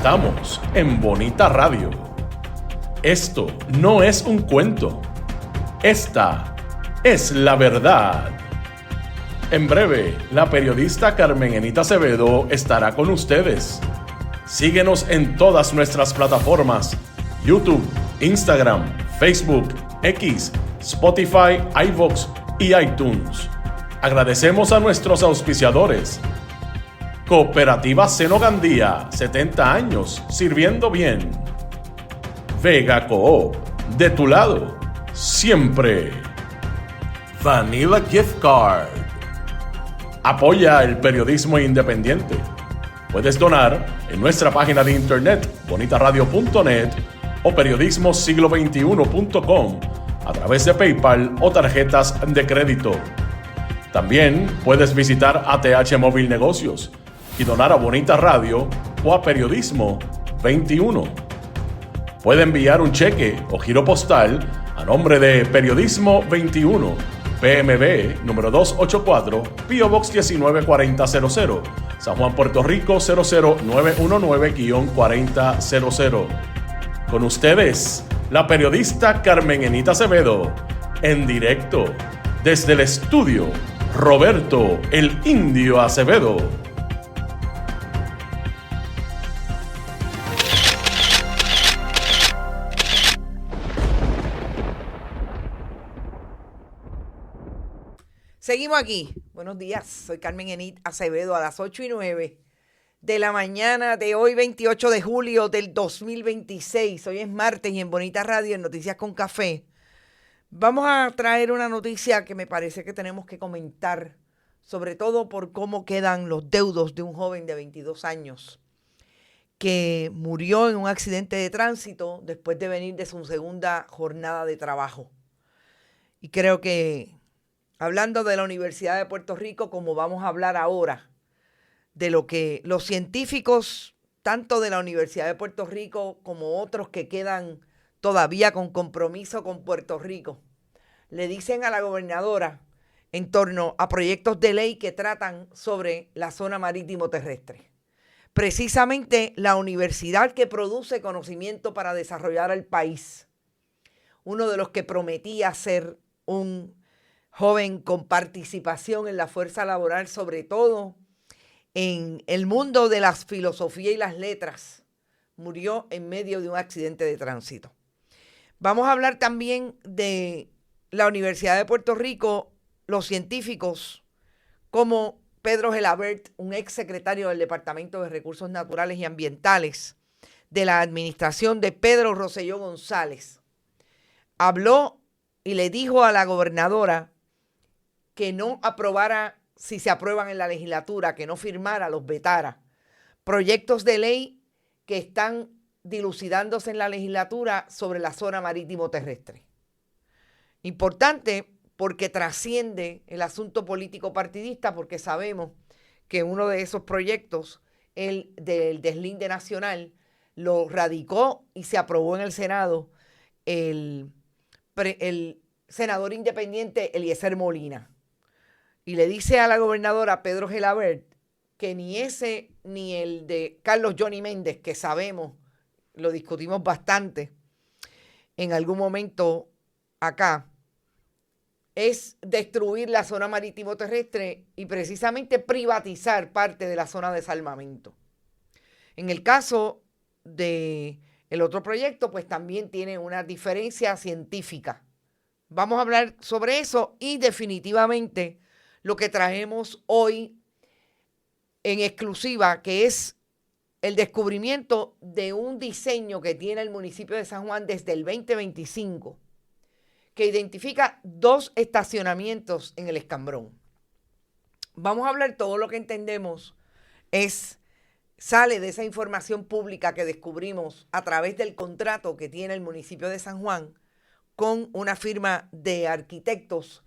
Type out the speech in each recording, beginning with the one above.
Estamos en Bonita Radio. Esto no es un cuento. Esta es la verdad. En breve, la periodista Carmen Enita Acevedo estará con ustedes. Síguenos en todas nuestras plataformas: YouTube, Instagram, Facebook, X, Spotify, iVoox y iTunes. Agradecemos a nuestros auspiciadores. Cooperativa Seno Gandía, 70 años sirviendo bien. Vega Coop, de tu lado, siempre. Vanilla Gift Card. Apoya el periodismo independiente. Puedes donar en nuestra página de internet bonitaradio.net o periodismosiglo21.com a través de PayPal o tarjetas de crédito. También puedes visitar ATH Móvil Negocios y donar a Bonita Radio o a Periodismo 21. Puede enviar un cheque o giro postal a nombre de Periodismo 21, PMB número 284, P.O. Box 194000, San Juan, Puerto Rico 00919-4000. Con ustedes, la periodista Carmen Enita Acevedo, en directo desde el estudio Roberto el Indio Acevedo. Seguimos aquí. Buenos días, soy Carmen Enit Acevedo a las 8:09 de la mañana de hoy, 28 de julio del 2026. Hoy es martes y en Bonita Radio, en Noticias con Café, vamos a traer una noticia que me parece que tenemos que comentar, sobre todo por cómo quedan los deudos de un joven de 22 años que murió en un accidente de tránsito después de venir de su segunda jornada de trabajo. Y creo que hablando de la Universidad de Puerto Rico, como vamos a hablar ahora, de lo que los científicos, tanto de la Universidad de Puerto Rico como otros que quedan todavía con compromiso con Puerto Rico, le dicen a la gobernadora en torno a proyectos de ley que tratan sobre la zona marítimo terrestre. Precisamente la universidad que produce conocimiento para desarrollar al país. Uno de los que prometía ser un joven con participación en la fuerza laboral, sobre todo en el mundo de las filosofías y las letras, murió en medio de un accidente de tránsito. Vamos a hablar también de la Universidad de Puerto Rico, los científicos como Pedro Gelabert, un ex secretario del Departamento de Recursos Naturales y Ambientales de la administración de Pedro Rosselló González, habló y le dijo a la gobernadora que no aprobara, si se aprueban en la legislatura, que no firmara, los vetara, proyectos de ley que están dilucidándose en la legislatura sobre la zona marítimo terrestre. Importante porque trasciende el asunto político partidista, porque sabemos que uno de esos proyectos, el del deslinde nacional, lo radicó y se aprobó en el Senado el senador independiente Eliezer Molina. Y le dice a la gobernadora Pedro Gelabert que ni ese ni el de Carlos Johnny Méndez, que sabemos, lo discutimos bastante en algún momento acá, es destruir la zona marítimo terrestre y precisamente privatizar parte de la zona de salvamento. En el caso del otro proyecto, pues también tiene una diferencia científica. Vamos a hablar sobre eso y definitivamente lo que traemos hoy en exclusiva, que es el descubrimiento de un diseño que tiene el municipio de San Juan desde el 2025, que identifica 2 estacionamientos en el Escambrón. Vamos a hablar todo lo que entendemos sale de esa información pública que descubrimos a través del contrato que tiene el municipio de San Juan con una firma de arquitectos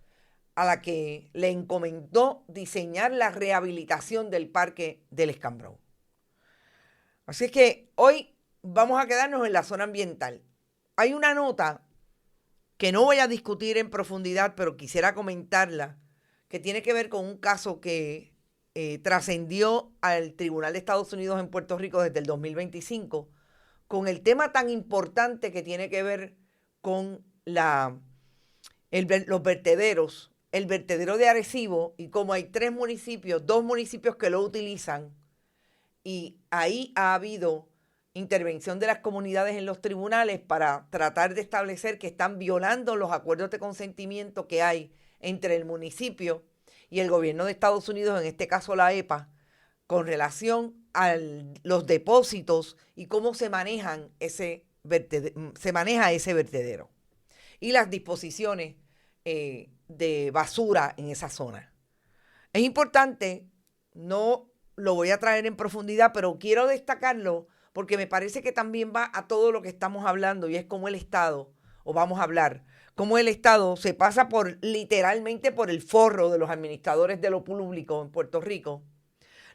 a la que le encomendó diseñar la rehabilitación del parque del Escambrón. Así es que hoy vamos a quedarnos en la zona ambiental. Hay una nota que no voy a discutir en profundidad, pero quisiera comentarla, que tiene que ver con un caso que trascendió al Tribunal de Estados Unidos en Puerto Rico desde el 2025 con el tema tan importante que tiene que ver con los vertederos, el vertedero de Arecibo, y como hay 2 municipios que lo utilizan, y ahí ha habido intervención de las comunidades en los tribunales para tratar de establecer que están violando los acuerdos de consentimiento que hay entre el municipio y el gobierno de Estados Unidos, en este caso la EPA, con relación a los depósitos y cómo se maneja ese vertedero y las disposiciones de basura en esa zona. Es importante, no lo voy a traer en profundidad, pero quiero destacarlo porque me parece que también va a todo lo que estamos hablando, y es cómo el Estado, o vamos a hablar, cómo el Estado se pasa literalmente por el forro de los administradores de lo público en Puerto Rico,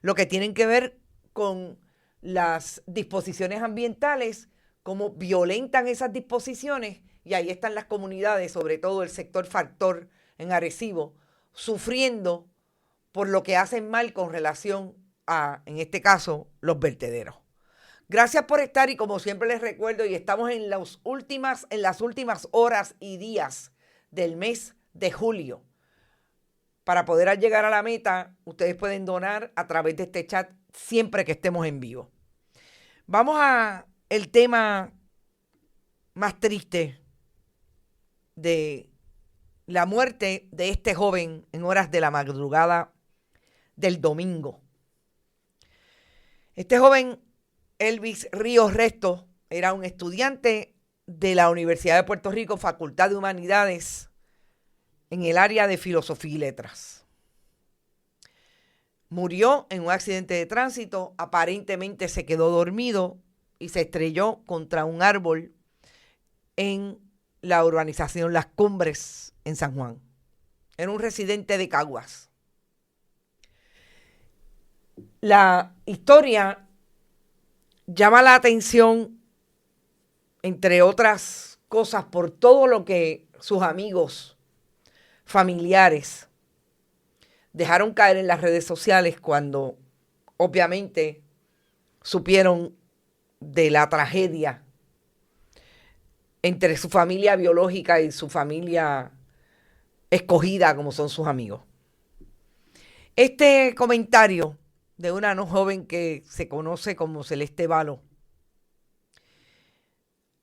lo que tienen que ver con las disposiciones ambientales, cómo violentan esas disposiciones, y ahí están las comunidades, sobre todo el sector factor en Arecibo, sufriendo por lo que hacen mal con relación a, en este caso, los vertederos. Gracias por estar, y como siempre les recuerdo, y estamos en las últimas horas y días del mes de julio. Para poder llegar a la meta, ustedes pueden donar a través de este chat siempre que estemos en vivo. Vamos a el tema más triste de la muerte de este joven en horas de la madrugada del domingo. Este joven, Elvis Ríos Resto, era un estudiante de la Universidad de Puerto Rico, Facultad de Humanidades, en el área de Filosofía y Letras. Murió en un accidente de tránsito, aparentemente se quedó dormido y se estrelló contra un árbol en la urbanización Las Cumbres, en San Juan. Era un residente de Caguas. La historia llama la atención, entre otras cosas, por todo lo que sus amigos, familiares, dejaron caer en las redes sociales cuando obviamente supieron de la tragedia entre su familia biológica y su familia escogida, como son sus amigos. Este comentario de una no joven que se conoce como Celeste Valo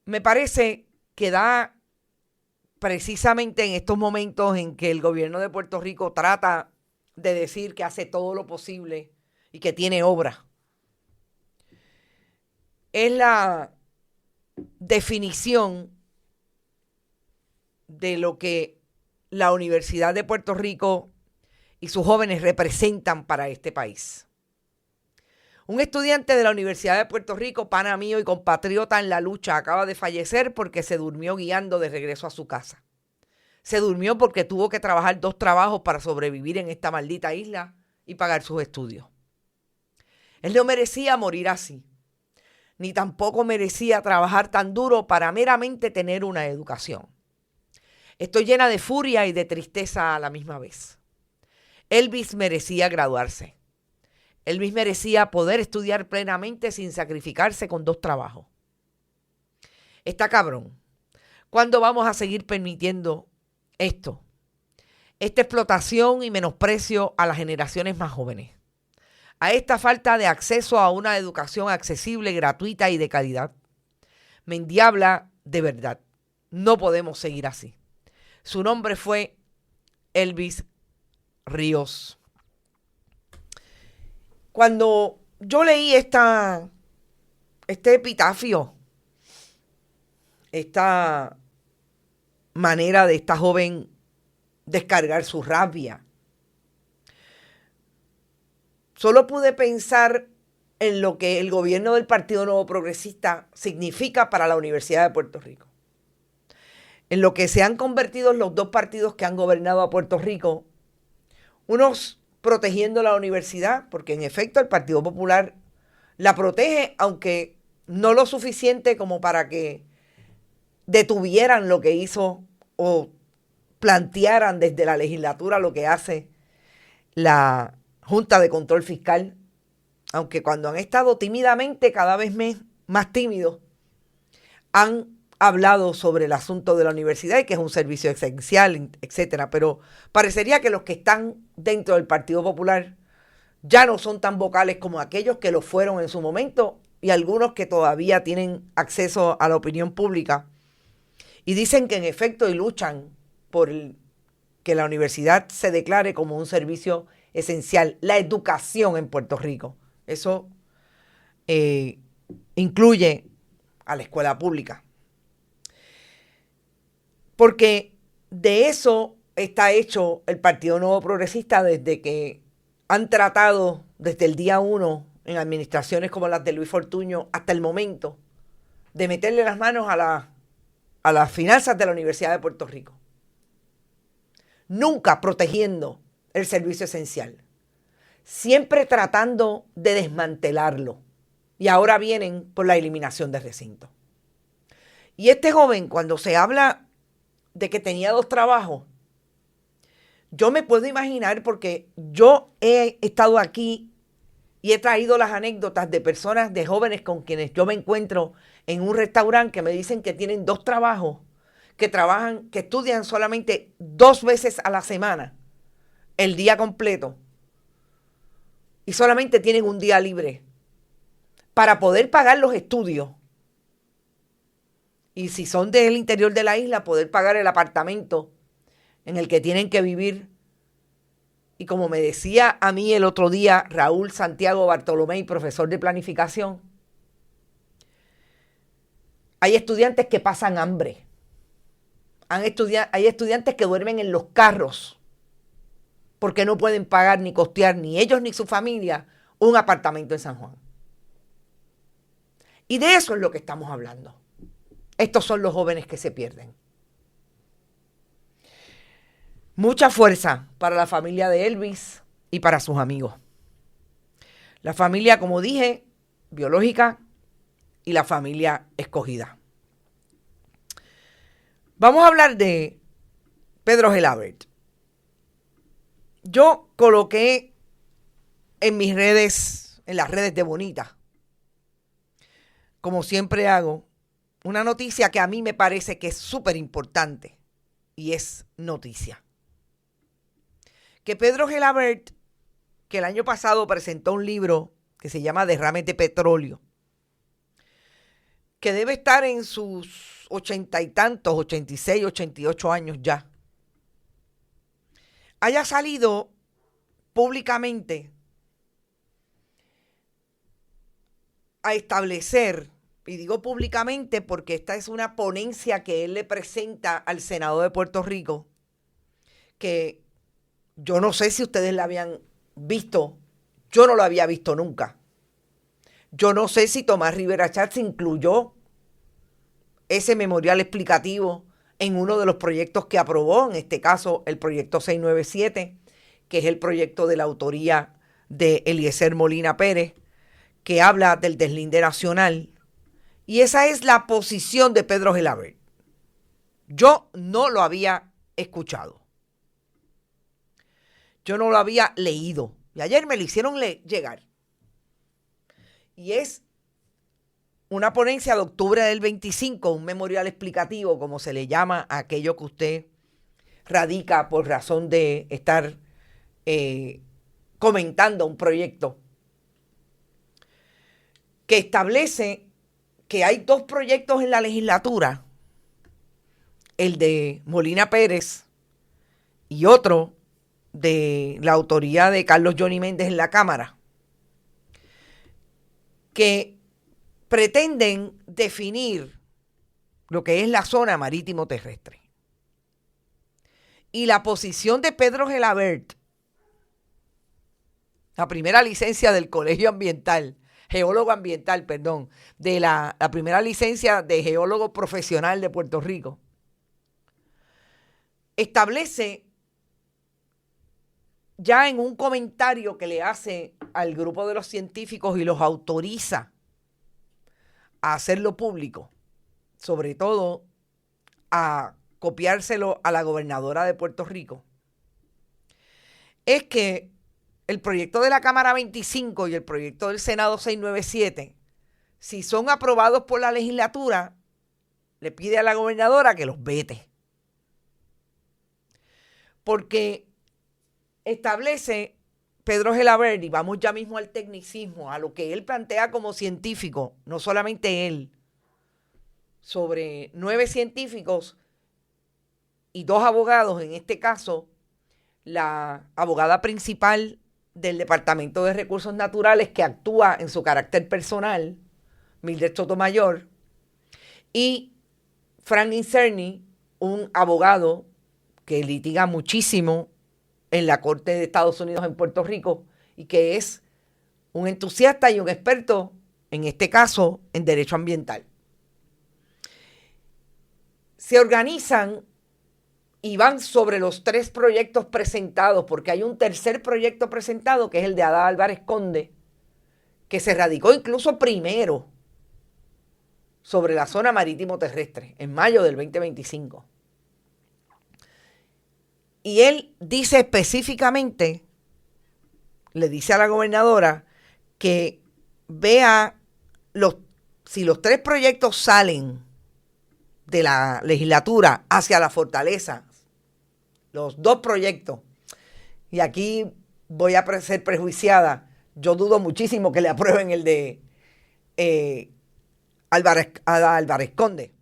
me parece que da precisamente en estos momentos en que el gobierno de Puerto Rico trata de decir que hace todo lo posible y que tiene obra. Es la definición de lo que la Universidad de Puerto Rico y sus jóvenes representan para este país. Un estudiante de la Universidad de Puerto Rico, pana mío y compatriota en la lucha, acaba de fallecer porque se durmió guiando de regreso a su casa. Se durmió porque tuvo que trabajar 2 trabajos para sobrevivir en esta maldita isla y pagar sus estudios. Él no merecía morir así, ni tampoco merecía trabajar tan duro para meramente tener una educación. Estoy llena de furia y de tristeza a la misma vez. Elvis merecía graduarse. Elvis merecía poder estudiar plenamente sin sacrificarse con 2 trabajos. Está cabrón. ¿Cuándo vamos a seguir permitiendo esto? Esta explotación y menosprecio a las generaciones más jóvenes. A esta falta de acceso a una educación accesible, gratuita y de calidad. Me endiabla de verdad. No podemos seguir así. Su nombre fue Elvis Ríos. Cuando yo leí este epitafio, esta manera de esta joven descargar su rabia, solo pude pensar en lo que el gobierno del Partido Nuevo Progresista significa para la Universidad de Puerto Rico. En lo que se han convertido los 2 partidos que han gobernado a Puerto Rico, unos protegiendo la universidad, porque en efecto el Partido Popular la protege, aunque no lo suficiente como para que detuvieran lo que hizo o plantearan desde la legislatura lo que hace la Junta de Control Fiscal, aunque cuando han estado tímidamente, cada vez más tímidos, han hablado sobre el asunto de la universidad y que es un servicio esencial, etcétera. Pero parecería que los que están dentro del Partido Popular ya no son tan vocales como aquellos que lo fueron en su momento y algunos que todavía tienen acceso a la opinión pública y dicen que en efecto y luchan por que la universidad se declare como un servicio esencial, la educación en Puerto Rico. Eso incluye a la escuela pública. Porque de eso está hecho el Partido Nuevo Progresista desde que han tratado desde el día 1 en administraciones como las de Luis Fortuño hasta el momento de meterle las manos a las finanzas de la Universidad de Puerto Rico. Nunca protegiendo el servicio esencial. Siempre tratando de desmantelarlo. Y ahora vienen por la eliminación de recinto. Y este joven, cuando se habla de que tenía 2 trabajos, yo me puedo imaginar, porque yo he estado aquí y he traído las anécdotas de personas, de jóvenes con quienes yo me encuentro en un restaurante que me dicen que tienen 2 trabajos, que trabajan, que estudian solamente 2 veces a la semana, el día completo, y solamente tienen un día libre para poder pagar los estudios. Y si son del interior de la isla, poder pagar el apartamento en el que tienen que vivir. Y como me decía a mí el otro día Raúl Santiago Bartolomé, profesor de planificación, hay estudiantes que pasan hambre. Hay estudiantes que duermen en los carros porque no pueden pagar ni costear ni ellos ni su familia un apartamento en San Juan. Y de eso es lo que estamos hablando. Estos son los jóvenes que se pierden. Mucha fuerza para la familia de Elvis y para sus amigos. La familia, como dije, biológica y la familia escogida. Vamos a hablar de Pedro Gelabert. Yo coloqué en mis redes, en las redes de Bonita, como siempre hago, una noticia que a mí me parece que es súper importante y es noticia. Que Pedro Gelabert, que el año pasado presentó un libro que se llama Derrames de Petróleo, que debe estar en sus 80 y tantos, 86, 88 años ya, haya salido públicamente a establecer, y digo públicamente porque esta es una ponencia que él le presenta al Senado de Puerto Rico, que yo no sé si ustedes la habían visto, yo no la había visto nunca. Yo no sé si Tomás Rivera Chatz incluyó ese memorial explicativo en uno de los proyectos que aprobó, en este caso el proyecto 697, que es el proyecto de la autoría de Eliezer Molina Pérez, que habla del deslinde nacional. Y esa es la posición de Pedro Gelabert. Yo no lo había escuchado. Yo no lo había leído. Y ayer me lo hicieron llegar. Y es una ponencia de octubre del 25, un memorial explicativo, como se le llama a aquello que usted radica por razón de estar comentando un proyecto, que establece que hay 2 proyectos en la legislatura, el de Molina Pérez y otro de la autoría de Carlos Johnny Méndez en la Cámara, que pretenden definir lo que es la zona marítimo terrestre. Y la posición de Pedro Gelabert, la primera licencia del Colegio Ambiental, geólogo ambiental, perdón, de la primera licencia de geólogo profesional de Puerto Rico, establece ya en un comentario que le hace al grupo de los científicos y los autoriza a hacerlo público, sobre todo a copiárselo a la gobernadora de Puerto Rico, es que el proyecto de la Cámara 25 y el proyecto del Senado 697, si son aprobados por la legislatura, le pide a la gobernadora que los vete. Porque establece Pedro Gelabert, y vamos ya mismo al tecnicismo, a lo que él plantea como científico, no solamente él, sobre 9 científicos y 2 abogados, en este caso, la abogada principal del Departamento de Recursos Naturales que actúa en su carácter personal, Mildred Sotomayor, y Frank Incerni, un abogado que litiga muchísimo en la Corte de Estados Unidos en Puerto Rico y que es un entusiasta y un experto, en este caso, en derecho ambiental. Se organizan y van sobre los 3 proyectos presentados, porque hay un tercer proyecto presentado, que es el de Ada Álvarez Conde, que se radicó incluso primero sobre la zona marítimo terrestre, en mayo del 2025. Y él dice específicamente, le dice a la gobernadora que vea si los 3 proyectos salen de la legislatura hacia la fortaleza, los 2 proyectos, y aquí voy a ser prejuiciada, yo dudo muchísimo que le aprueben el de Ada Álvarez Conde,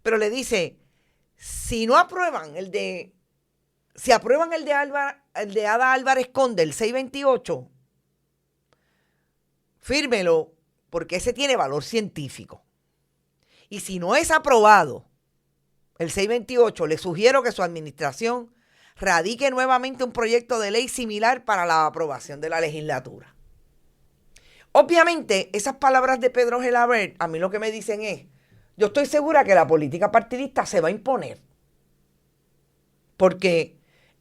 pero le dice, si aprueban el de Ada Álvarez Conde, el 628, fírmelo, porque ese tiene valor científico. Y si no es aprobado el 628, le sugiero que su administración radique nuevamente un proyecto de ley similar para la aprobación de la legislatura. Obviamente, esas palabras de Pedro Gelabert, a mí lo que me dicen es, yo estoy segura que la política partidista se va a imponer. Porque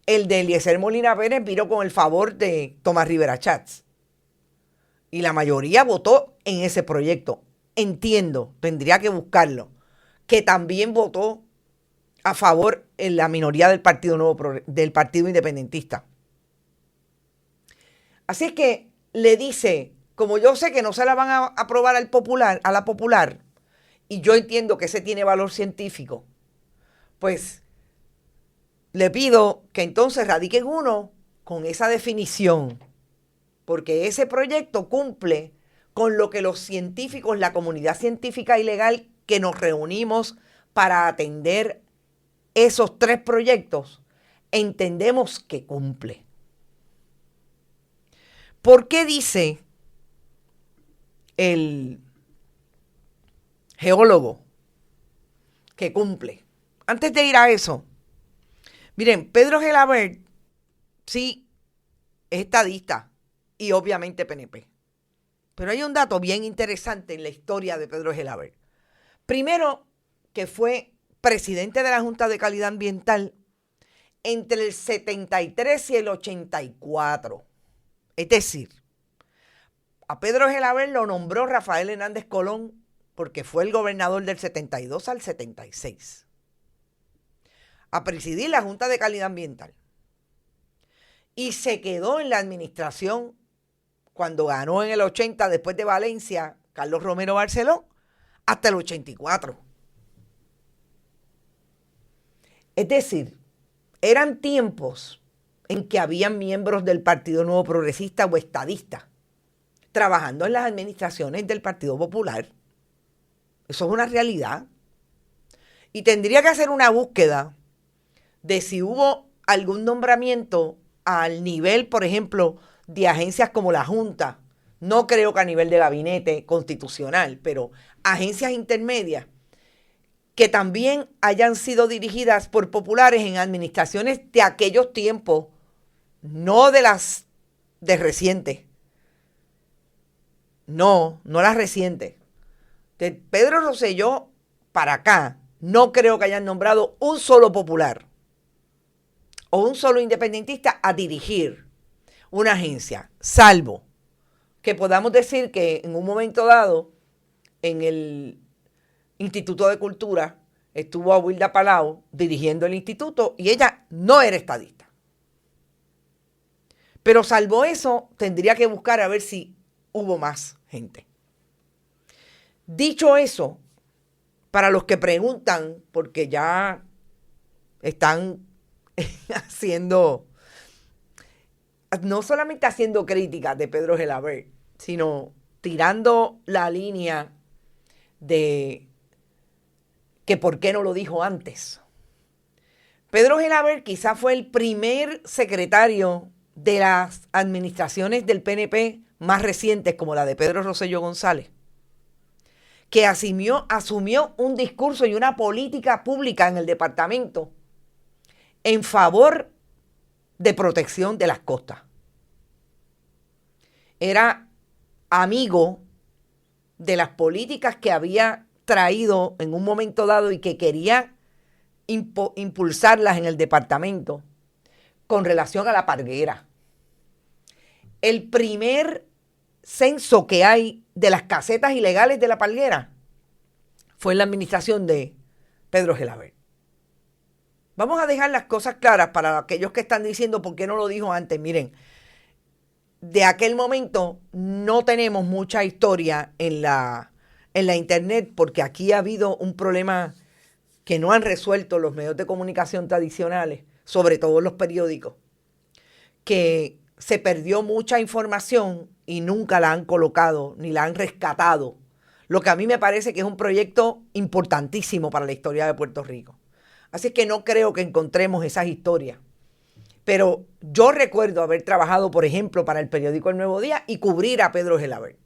el de Eliezer Molina Pérez vino con el favor de Tomás Rivera Schatz. Y la mayoría votó en ese proyecto. Entiendo, tendría que buscarlo, que también votó a favor en la minoría del del Partido Independentista. Así es que le dice, como yo sé que no se la van a aprobar a la popular, y yo entiendo que ese tiene valor científico, pues le pido que entonces radiquen uno con esa definición, porque ese proyecto cumple con lo que los científicos, la comunidad científica y legal que nos reunimos para atender esos 3 proyectos, entendemos que cumple. ¿Por qué dice el geólogo que cumple? Antes de ir a eso, miren, Pedro Gelabert sí es estadista y obviamente PNP. Pero hay un dato bien interesante en la historia de Pedro Gelabert. Primero, que fue presidente de la Junta de Calidad Ambiental entre el 73 y el 84. Es decir, a Pedro Gelabert lo nombró Rafael Hernández Colón porque fue el gobernador del 72 al 76. A presidir la Junta de Calidad Ambiental. Y se quedó en la administración cuando ganó en el 80, después de Valencia, Carlos Romero Barceló, hasta el 84. Es decir, eran tiempos en que habían miembros del Partido Nuevo Progresista o estadista trabajando en las administraciones del Partido Popular. Eso es una realidad. Y tendría que hacer una búsqueda de si hubo algún nombramiento al nivel, por ejemplo, de agencias como la Junta. No creo que a nivel de gabinete constitucional, pero agencias intermedias que también hayan sido dirigidas por populares en administraciones de aquellos tiempos, no de las de recientes. No las recientes. De Pedro Rosselló para acá, no creo que hayan nombrado un solo popular o un solo independentista a dirigir una agencia, salvo que podamos decir que en un momento dado en el Instituto de Cultura estuvo Wilda Palau dirigiendo el instituto y ella no era estadista. Pero salvo eso, tendría que buscar a ver si hubo más gente. Dicho eso, para los que preguntan, porque ya están haciendo, no solamente haciendo críticas de Pedro Gelabert, sino tirando la línea de que por qué no lo dijo antes. Pedro Gelabert quizás fue el primer secretario de las administraciones del PNP más recientes, como la de Pedro Rosselló González, que asumió un discurso y una política pública en el departamento en favor de protección de las costas. Era amigo de las políticas que había traído en un momento dado y que quería impulsarlas en el departamento con relación a la parguera. El primer censo que hay de las casetas ilegales de la parguera fue en la administración de Pedro Gelabert. Vamos a dejar las cosas claras para aquellos que están diciendo por qué no lo dijo antes. Miren, de aquel momento no tenemos mucha historia en la internet, porque aquí ha habido un problema que no han resuelto los medios de comunicación tradicionales, sobre todo los periódicos, que se perdió mucha información y nunca la han colocado ni la han rescatado, lo que a mí me parece que es un proyecto importantísimo para la historia de Puerto Rico. Así es que no creo que encontremos esas historias. Pero yo recuerdo haber trabajado, por ejemplo, para el periódico El Nuevo Día y cubrir a Pedro Gelabert.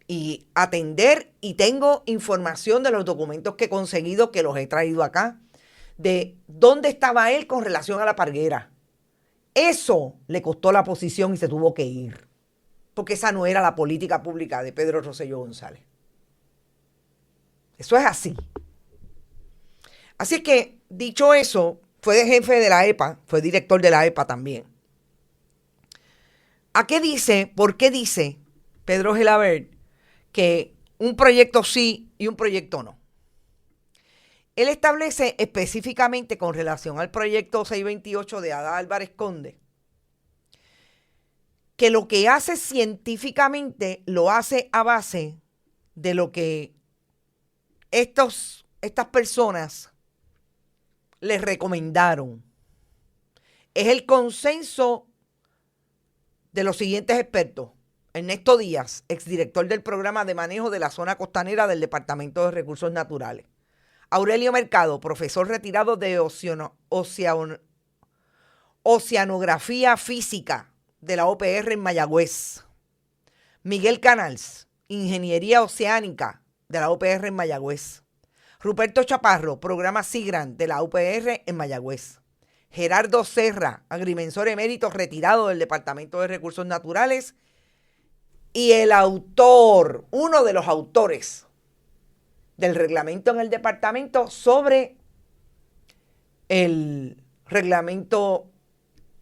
Y atender, y tengo información de los documentos que he conseguido, que los he traído acá, de dónde estaba él con relación a la parguera. Eso le costó la posición y se tuvo que ir, porque esa no era la política pública de Pedro Rosselló González. Eso es así. Así es que, dicho eso, fue jefe de la EPA, fue director de la EPA también. ¿A qué dice, por qué dice Pedro Gelabert que un proyecto sí y un proyecto no? Él establece específicamente con relación al proyecto 628 de Ada Álvarez Conde que lo que hace científicamente lo hace a base de lo que estas personas les recomendaron. Es el consenso de los siguientes expertos: Ernesto Díaz, exdirector del programa de manejo de la zona costanera del Departamento de Recursos Naturales; Aurelio Mercado, profesor retirado de Oceanografía Física de la UPR en Mayagüez; Miguel Canals, Ingeniería Oceánica de la UPR en Mayagüez; Ruperto Chaparro, programa SIGRAN de la UPR en Mayagüez; Gerardo Serra, agrimensor emérito retirado del Departamento de Recursos Naturales; y el autor, uno de los autores del reglamento en el departamento sobre el reglamento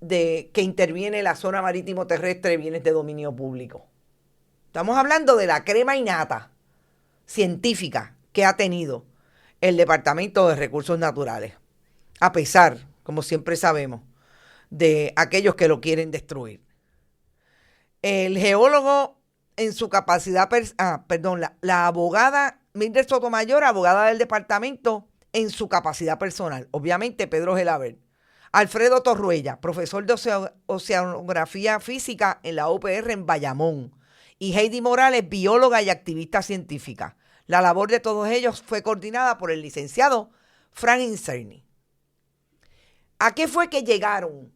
que interviene la zona marítimo terrestre, bienes de dominio público. Estamos hablando de la crema innata científica que ha tenido el Departamento de Recursos Naturales, a pesar, como siempre sabemos, de aquellos que lo quieren destruir. El geólogo en su capacidad, la abogada Mildred Sotomayor, abogada del departamento, en su capacidad personal. Obviamente Pedro Gelabert. Alfredo Torruella, profesor de Oceanografía Física en la UPR en Bayamón. Y Heidi Morales, bióloga y activista científica. La labor de todos ellos fue coordinada por el licenciado Frank Incerni. ¿A qué fue que llegaron?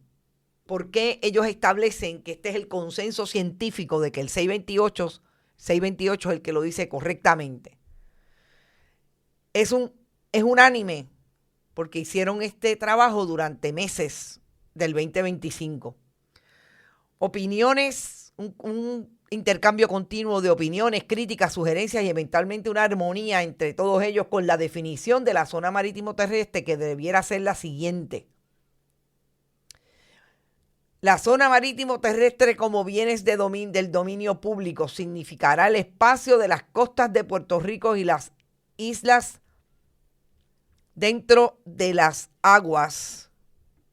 ¿Por qué ellos establecen que este es el consenso científico de que el 628 es el que lo dice correctamente? Es unánime, porque hicieron este trabajo durante meses del 2025. Opiniones, un intercambio continuo de opiniones, críticas, sugerencias y eventualmente una armonía entre todos ellos con la definición de la zona marítimo terrestre, que debiera ser la siguiente: la zona marítimo terrestre como bienes del dominio público significará el espacio de las costas de Puerto Rico y las islas dentro de las aguas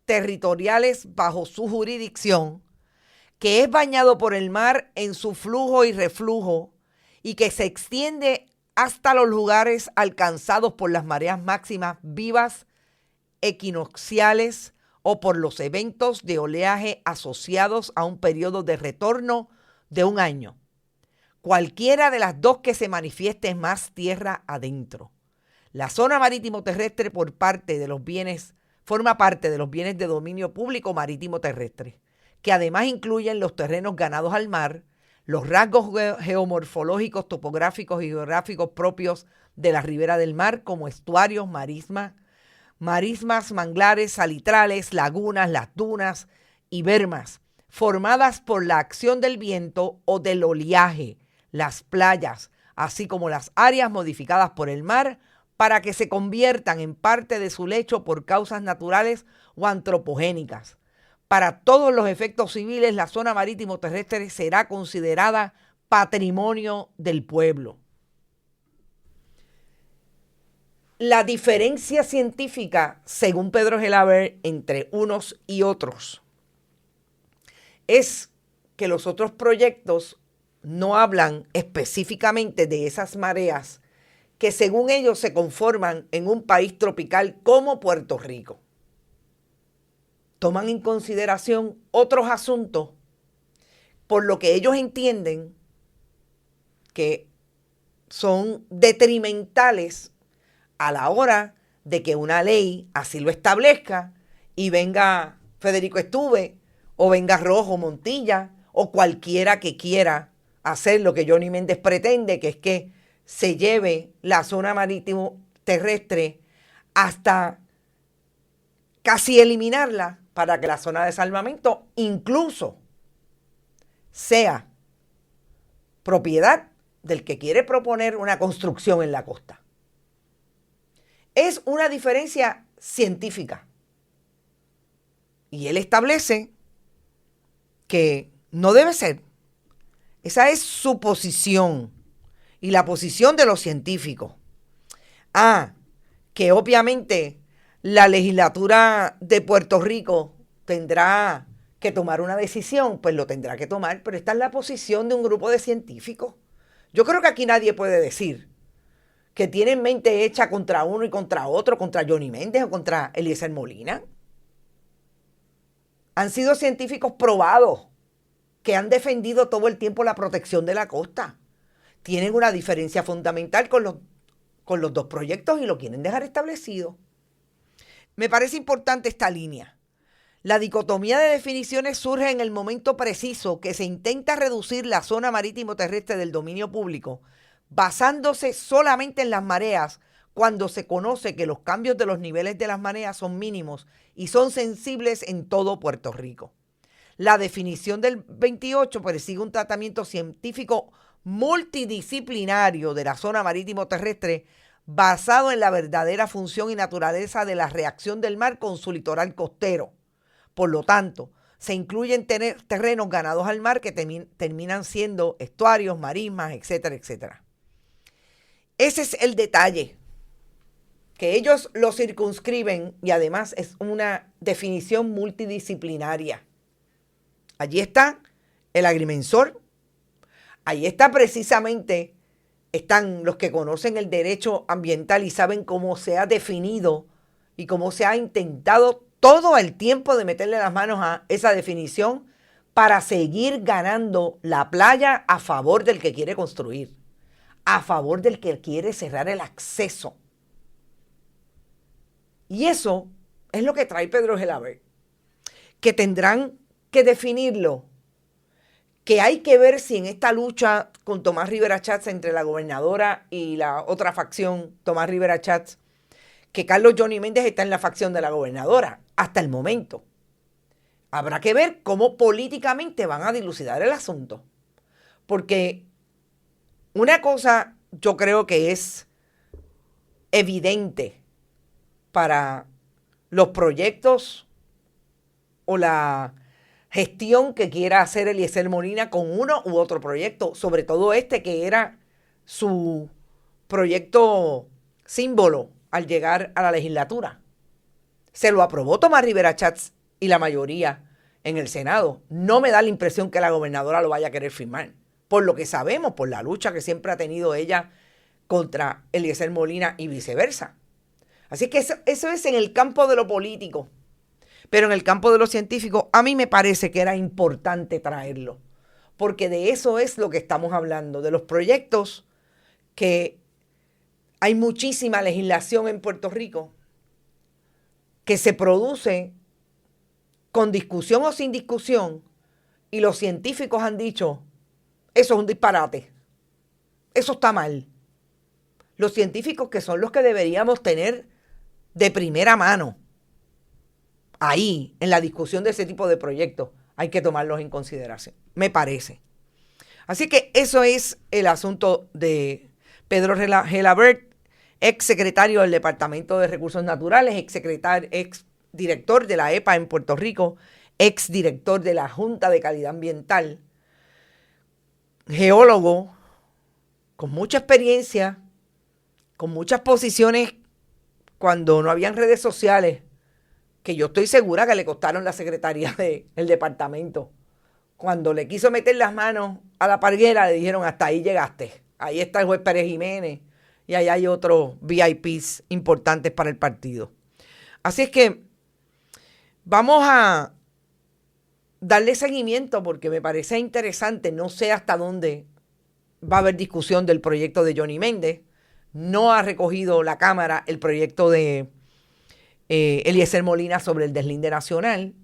territoriales bajo su jurisdicción, que es bañado por el mar en su flujo y reflujo y que se extiende hasta los lugares alcanzados por las mareas máximas vivas, equinocciales o por los eventos de oleaje asociados a un periodo de retorno de un año. Cualquiera de las dos que se manifieste más tierra adentro. La zona marítimo terrestre forma parte de los bienes de dominio público marítimo terrestre, que además incluyen los terrenos ganados al mar, los rasgos geomorfológicos, topográficos y geográficos propios de la ribera del mar, como estuarios, marismas, manglares, salitrales, lagunas, las dunas y bermas, formadas por la acción del viento o del oleaje, las playas, así como las áreas modificadas por el mar para que se conviertan en parte de su lecho por causas naturales o antropogénicas. Para todos los efectos civiles, la zona marítimo terrestre será considerada patrimonio del pueblo. La diferencia científica, según Pedro Gelabert, entre unos y otros, es que los otros proyectos no hablan específicamente de esas mareas que según ellos se conforman en un país tropical como Puerto Rico. Toman en consideración otros asuntos por lo que ellos entienden que son detrimentales a la hora de que una ley así lo establezca y venga Federico Estube o venga Rojo Montilla o cualquiera que quiera hacer lo que Johnny Méndez pretende, que es que se lleve la zona marítimo terrestre hasta casi eliminarla para que la zona de salvamento incluso sea propiedad del que quiere proponer una construcción en la costa. Es una diferencia científica. Y él establece que no debe ser. Esa es su posición y la posición de los científicos. Que obviamente la legislatura de Puerto Rico tendrá que tomar una decisión, pues lo tendrá que tomar, pero esta es la posición de un grupo de científicos. Yo creo que aquí nadie puede decir que tienen mente hecha contra uno y contra otro, contra Johnny Méndez o contra Eliezer Molina. Han sido científicos probados que han defendido todo el tiempo la protección de la costa. Tienen una diferencia fundamental con los dos proyectos y lo quieren dejar establecido. Me parece importante esta línea. La dicotomía de definiciones surge en el momento preciso que se intenta reducir la zona marítimo terrestre del dominio público basándose solamente en las mareas, cuando se conoce que los cambios de los niveles de las mareas son mínimos y son sensibles en todo Puerto Rico. La definición del 28 persigue un tratamiento científico multidisciplinario de la zona marítimo terrestre basado en la verdadera función y naturaleza de la reacción del mar con su litoral costero. Por lo tanto, se incluyen terrenos ganados al mar que terminan siendo estuarios, marismas, etcétera, etcétera. Ese es el detalle, que ellos lo circunscriben y además es una definición multidisciplinaria. Allí está el agrimensor, ahí está precisamente, están los que conocen el derecho ambiental y saben cómo se ha definido y cómo se ha intentado todo el tiempo de meterle las manos a esa definición para seguir ganando la playa a favor del que quiere construir, a favor del que quiere cerrar el acceso. Y eso es lo que trae Pedro Gelabert, que tendrán que definirlo, que hay que ver si en esta lucha con Tomás Rivera Chats entre la gobernadora y la otra facción, Tomás Rivera Chats, que Carlos Johnny Méndez está en la facción de la gobernadora hasta el momento. Habrá que ver cómo políticamente van a dilucidar el asunto, porque una cosa yo creo que es evidente para los proyectos o la gestión que quiera hacer Eliezer Molina con uno u otro proyecto, sobre todo este que era su proyecto símbolo al llegar a la legislatura. Se lo aprobó Tomás Rivera Chats y la mayoría en el Senado. No me da la impresión que la gobernadora lo vaya a querer firmar, por lo que sabemos, por la lucha que siempre ha tenido ella contra Eliezer Molina y viceversa. Así que eso es en el campo de lo político. Pero en el campo de lo científico, a mí me parece que era importante traerlo, porque de eso es lo que estamos hablando, de los proyectos que hay muchísima legislación en Puerto Rico que se produce con discusión o sin discusión, y los científicos han dicho, eso es un disparate, eso está mal. Los científicos, que son los que deberíamos tener de primera mano ahí, en la discusión de ese tipo de proyectos, hay que tomarlos en consideración, me parece. Así que eso es el asunto de Pedro Gelabert, ex secretario del Departamento de Recursos Naturales, ex director de la EPA en Puerto Rico, ex director de la Junta de Calidad Ambiental, geólogo con mucha experiencia, con muchas posiciones cuando no habían redes sociales, que yo estoy segura que le costaron la secretaría del departamento. Cuando le quiso meter las manos a la parguera, le dijeron, hasta ahí llegaste. Ahí está el juez Pérez Jiménez y ahí hay otros VIPs importantes para el partido. Así es que vamos a darle seguimiento porque me parece interesante. No sé hasta dónde va a haber discusión del proyecto de Johnny Méndez. No ha recogido la Cámara el proyecto de Eliezer Molina sobre el deslinde nacional,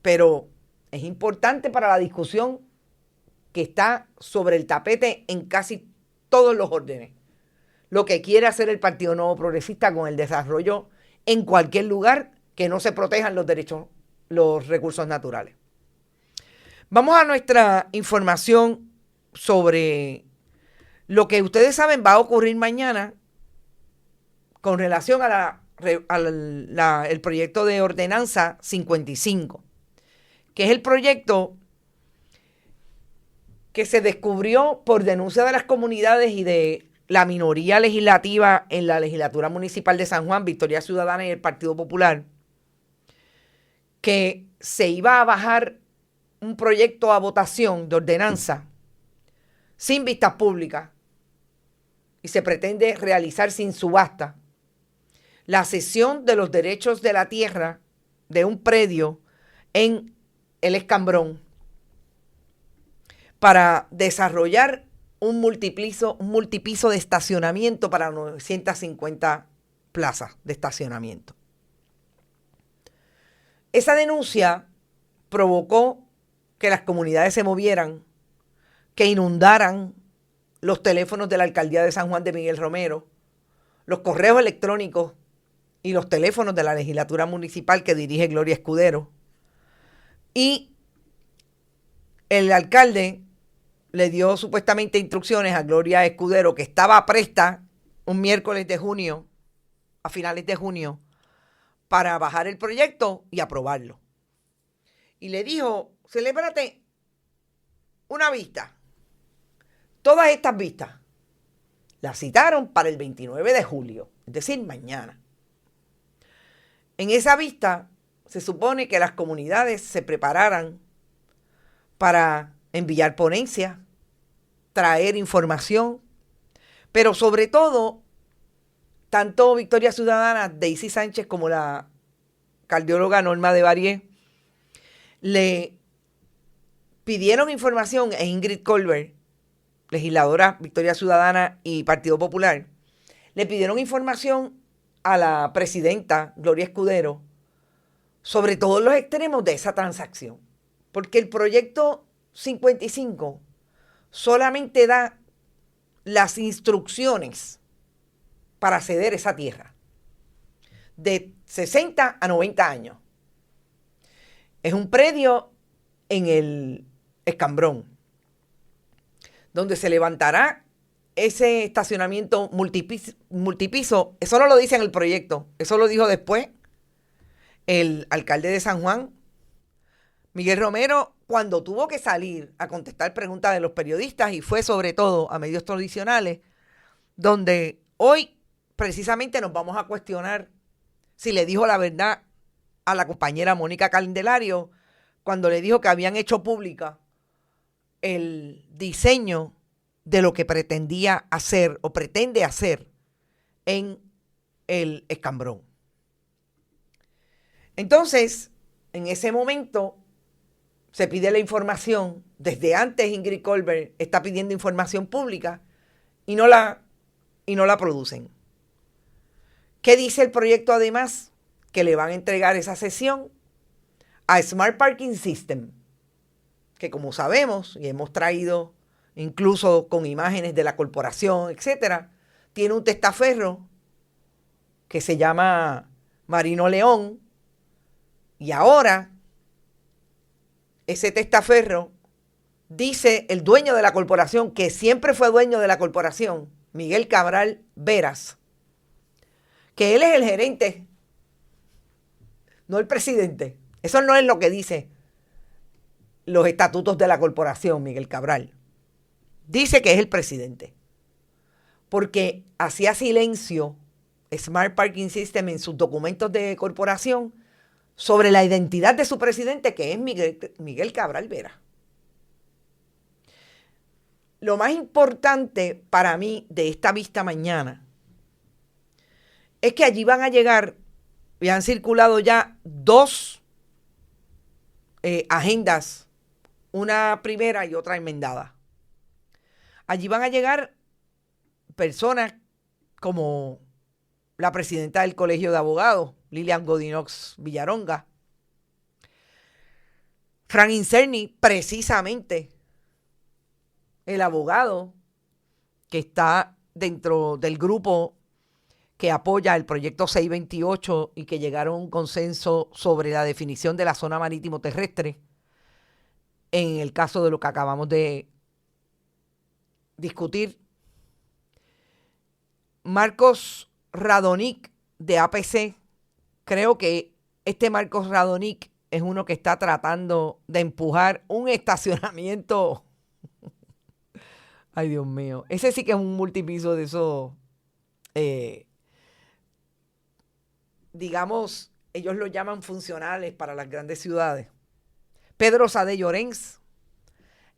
pero es importante para la discusión que está sobre el tapete en casi todos los órdenes. Lo que quiere hacer el Partido Nuevo Progresista con el desarrollo en cualquier lugar que no se protejan los derechos, los recursos naturales. Vamos a nuestra información sobre lo que ustedes saben va a ocurrir mañana con relación a el proyecto de ordenanza 55, que es el proyecto que se descubrió por denuncia de las comunidades y de la minoría legislativa en la legislatura municipal de San Juan, Victoria Ciudadana y el Partido Popular, que se iba a bajar un proyecto a votación de ordenanza sin vistas públicas y se pretende realizar sin subasta la cesión de los derechos de la tierra de un predio en el Escambrón para desarrollar un multipiso de estacionamiento para 950 plazas de estacionamiento. Esa denuncia provocó que las comunidades se movieran, que inundaran los teléfonos de la alcaldía de San Juan de Miguel Romero, los correos electrónicos y los teléfonos de la legislatura municipal que dirige Gloria Escudero. Y el alcalde le dio supuestamente instrucciones a Gloria Escudero, que estaba presta un miércoles de junio, a finales de junio, para bajar el proyecto y aprobarlo. Y le dijo, celébrate una vista. Todas estas vistas las citaron para el 29 de julio, es decir, mañana. En esa vista se supone que las comunidades se prepararan para enviar ponencias, traer información, pero sobre todo, tanto Victoria Ciudadana, Daisy Sánchez, como la cardióloga Norma de Barié, le pidieron información a Ingrid Colbert, legisladora Victoria Ciudadana y Partido Popular, le pidieron información a la presidenta Gloria Escudero sobre todos los extremos de esa transacción, porque el proyecto 55 solamente da las instrucciones para ceder esa tierra de 60 a 90 años. Es un predio en el Escambrón, donde se levantará ese estacionamiento multipiso. Eso no lo dice en el proyecto, eso lo dijo después el alcalde de San Juan, Miguel Romero, cuando tuvo que salir a contestar preguntas de los periodistas, y fue sobre todo a medios tradicionales, donde hoy precisamente nos vamos a cuestionar si le dijo la verdad a la compañera Mónica Candelario cuando le dijo que habían hecho pública el diseño de lo que pretendía hacer o pretende hacer en el Escambrón. Entonces, en ese momento se pide la información. Desde antes Ingrid Colbert está pidiendo información pública y no la producen. ¿Qué dice el proyecto además? Que le van a entregar esa sesión a Smart Parking System, que como sabemos y hemos traído incluso con imágenes de la corporación, etcétera, tiene un testaferro que se llama Marino León, y ahora ese testaferro, dice el dueño de la corporación, que siempre fue dueño de la corporación, Miguel Cabral Veras, que él es el gerente, no el presidente. Eso no es lo que dice los estatutos de la corporación, Miguel Cabral. Dice que es el presidente, porque hacía silencio Smart Parking System en sus documentos de corporación sobre la identidad de su presidente, que es Miguel Cabral Vera. Lo más importante para mí de esta vista mañana es que allí van a llegar, y han circulado ya 2 agendas, una primera y otra enmendada. Allí van a llegar personas como la presidenta del Colegio de Abogados, Lilian Godinox Villaronga, Frank Incerni, precisamente el abogado que está dentro del grupo que apoya el proyecto 628 y que llegaron a un consenso sobre la definición de la zona marítimo terrestre en el caso de lo que acabamos de discutir. Marcos Radonic de APC, creo que este Marcos Radonic es uno que está tratando de empujar un estacionamiento. Ay, Dios mío. Ese sí que es un multipiso de esos, digamos, ellos lo llaman funcionales para las grandes ciudades. Pedro Sade Llorens,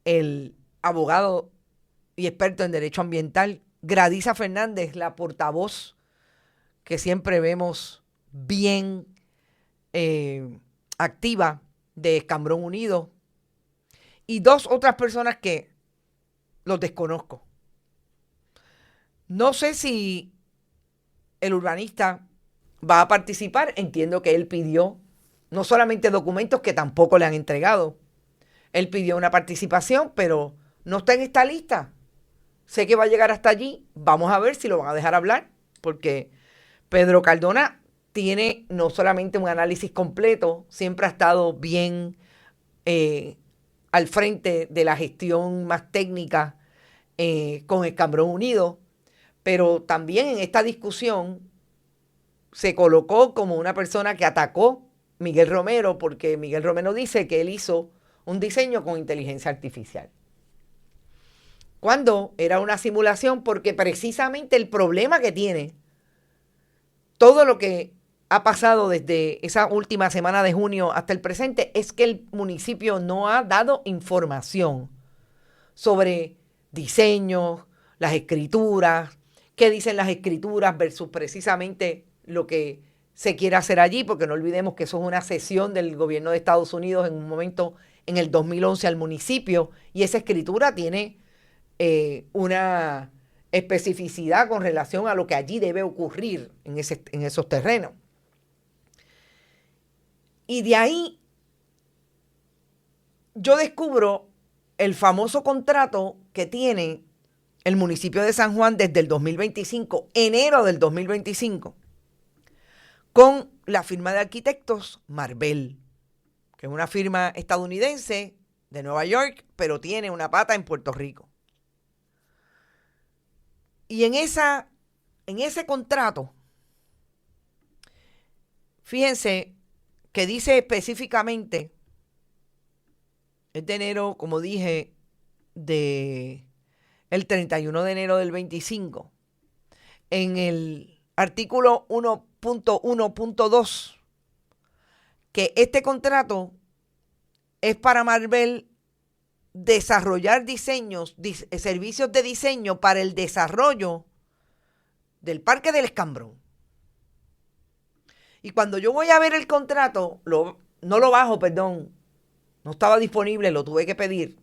el abogado y experto en derecho ambiental. Gradisa Fernández, la portavoz que siempre vemos bien activa de Escambrón Unido. Y 2 otras personas que los desconozco. No sé si el urbanista va a participar. Entiendo que él pidió no solamente documentos que tampoco le han entregado. Él pidió una participación, pero no está en esta lista. Sé que va a llegar hasta allí. Vamos a ver si lo van a dejar hablar, porque Pedro Cardona tiene no solamente un análisis completo, siempre ha estado bien al frente de la gestión más técnica con Escambrón Unido, pero también en esta discusión se colocó como una persona que atacó a Miguel Romero, porque Miguel Romero dice que él hizo un diseño con inteligencia artificial, cuando era una simulación, porque precisamente el problema que tiene todo lo que ha pasado desde esa última semana de junio hasta el presente es que el municipio no ha dado información sobre diseños, las escrituras, qué dicen las escrituras versus precisamente lo que se quiere hacer allí, porque no olvidemos que eso es una cesión del gobierno de Estados Unidos en un momento en el 2011 al municipio, y esa escritura tiene una especificidad con relación a lo que allí debe ocurrir en esos terrenos. Y de ahí yo descubro el famoso contrato que tiene el municipio de San Juan desde el 2025, enero del 2025, con la firma de arquitectos Marvel, que es una firma estadounidense de Nueva York, pero tiene una pata en Puerto Rico. Y en ese contrato, fíjense que dice específicamente, es de enero, como dije, el 31 de enero del 25, en el artículo 1.1.2, que este contrato es para Marvel desarrollar servicios de diseño para el desarrollo del Parque del Escambrón. Y cuando yo voy a ver el contrato, no lo bajo, perdón, no estaba disponible, lo tuve que pedir.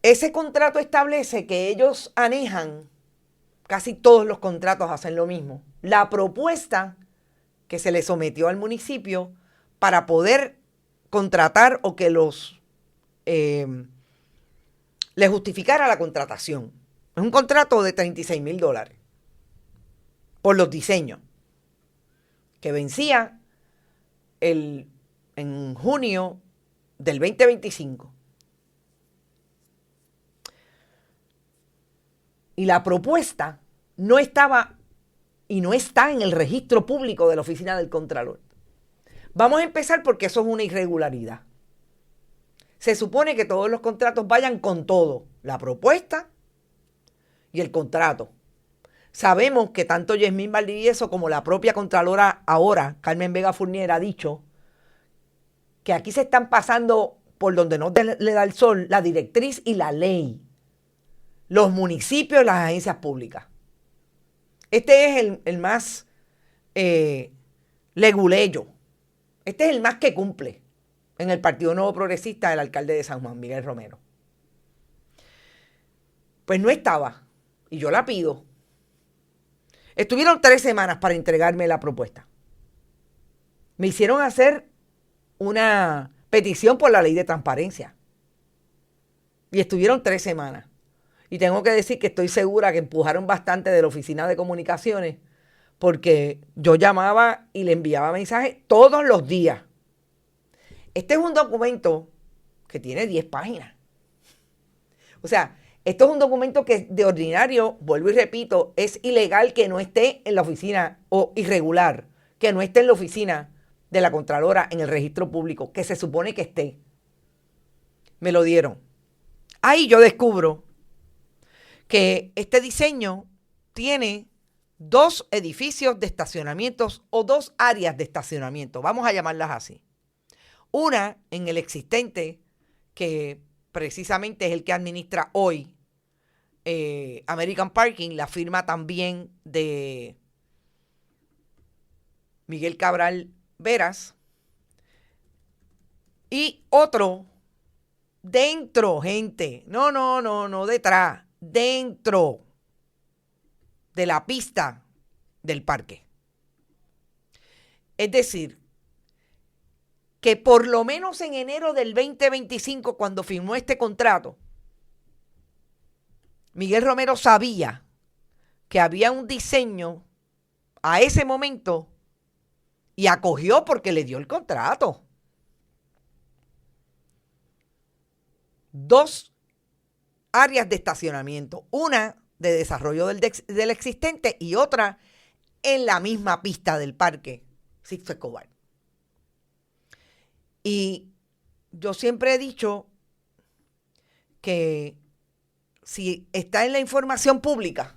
Ese contrato establece que ellos anejan, casi todos los contratos hacen lo mismo, la propuesta que se le sometió al municipio para poder contratar o que le justificara la contratación. Es un contrato de $36,000 por los diseños que vencía en junio del 2025. Y la propuesta no estaba y no está en el registro público de la Oficina del Contralor. Vamos a empezar porque eso es una irregularidad. Se supone que todos los contratos vayan con todo, la propuesta y el contrato. Sabemos que tanto Yasmín Valdivieso como la propia Contralora ahora, Carmen Vega Fournier, ha dicho que aquí se están pasando por donde no le da el sol la directriz y la ley. Los municipios y las agencias públicas. Este es el más leguleyo. Este es el más que cumple en el Partido Nuevo Progresista del alcalde de San Juan, Miguel Romero. Pues no estaba, y yo la pido. Estuvieron 3 semanas para entregarme la propuesta. Me hicieron hacer una petición por la ley de transparencia. Y estuvieron 3 semanas. Y tengo que decir que estoy segura que empujaron bastante de la oficina de comunicaciones porque yo llamaba y le enviaba mensajes todos los días. Este es un documento que tiene 10 páginas. O sea, esto es un documento que de ordinario, vuelvo y repito, es ilegal que no esté en la oficina o irregular, que no esté en la oficina de la Contralora en el registro público, que se supone que esté. Me lo dieron. Ahí yo descubro que este diseño tiene 2 edificios de estacionamientos o 2 áreas de estacionamiento, vamos a llamarlas así. Una en el existente, que precisamente es el que administra hoy American Parking, la firma también de Miguel Cabral Veras, y otro dentro, gente, no detrás, dentro de la pista del parque. Es decir, que por lo menos en enero del 2025, cuando firmó este contrato, Miguel Romero sabía que había un diseño a ese momento y acogió porque le dio el contrato. 2 áreas de estacionamiento, una de desarrollo del existente y otra en la misma pista del parque Sixto Escobar. Y yo siempre he dicho que si está en la información pública,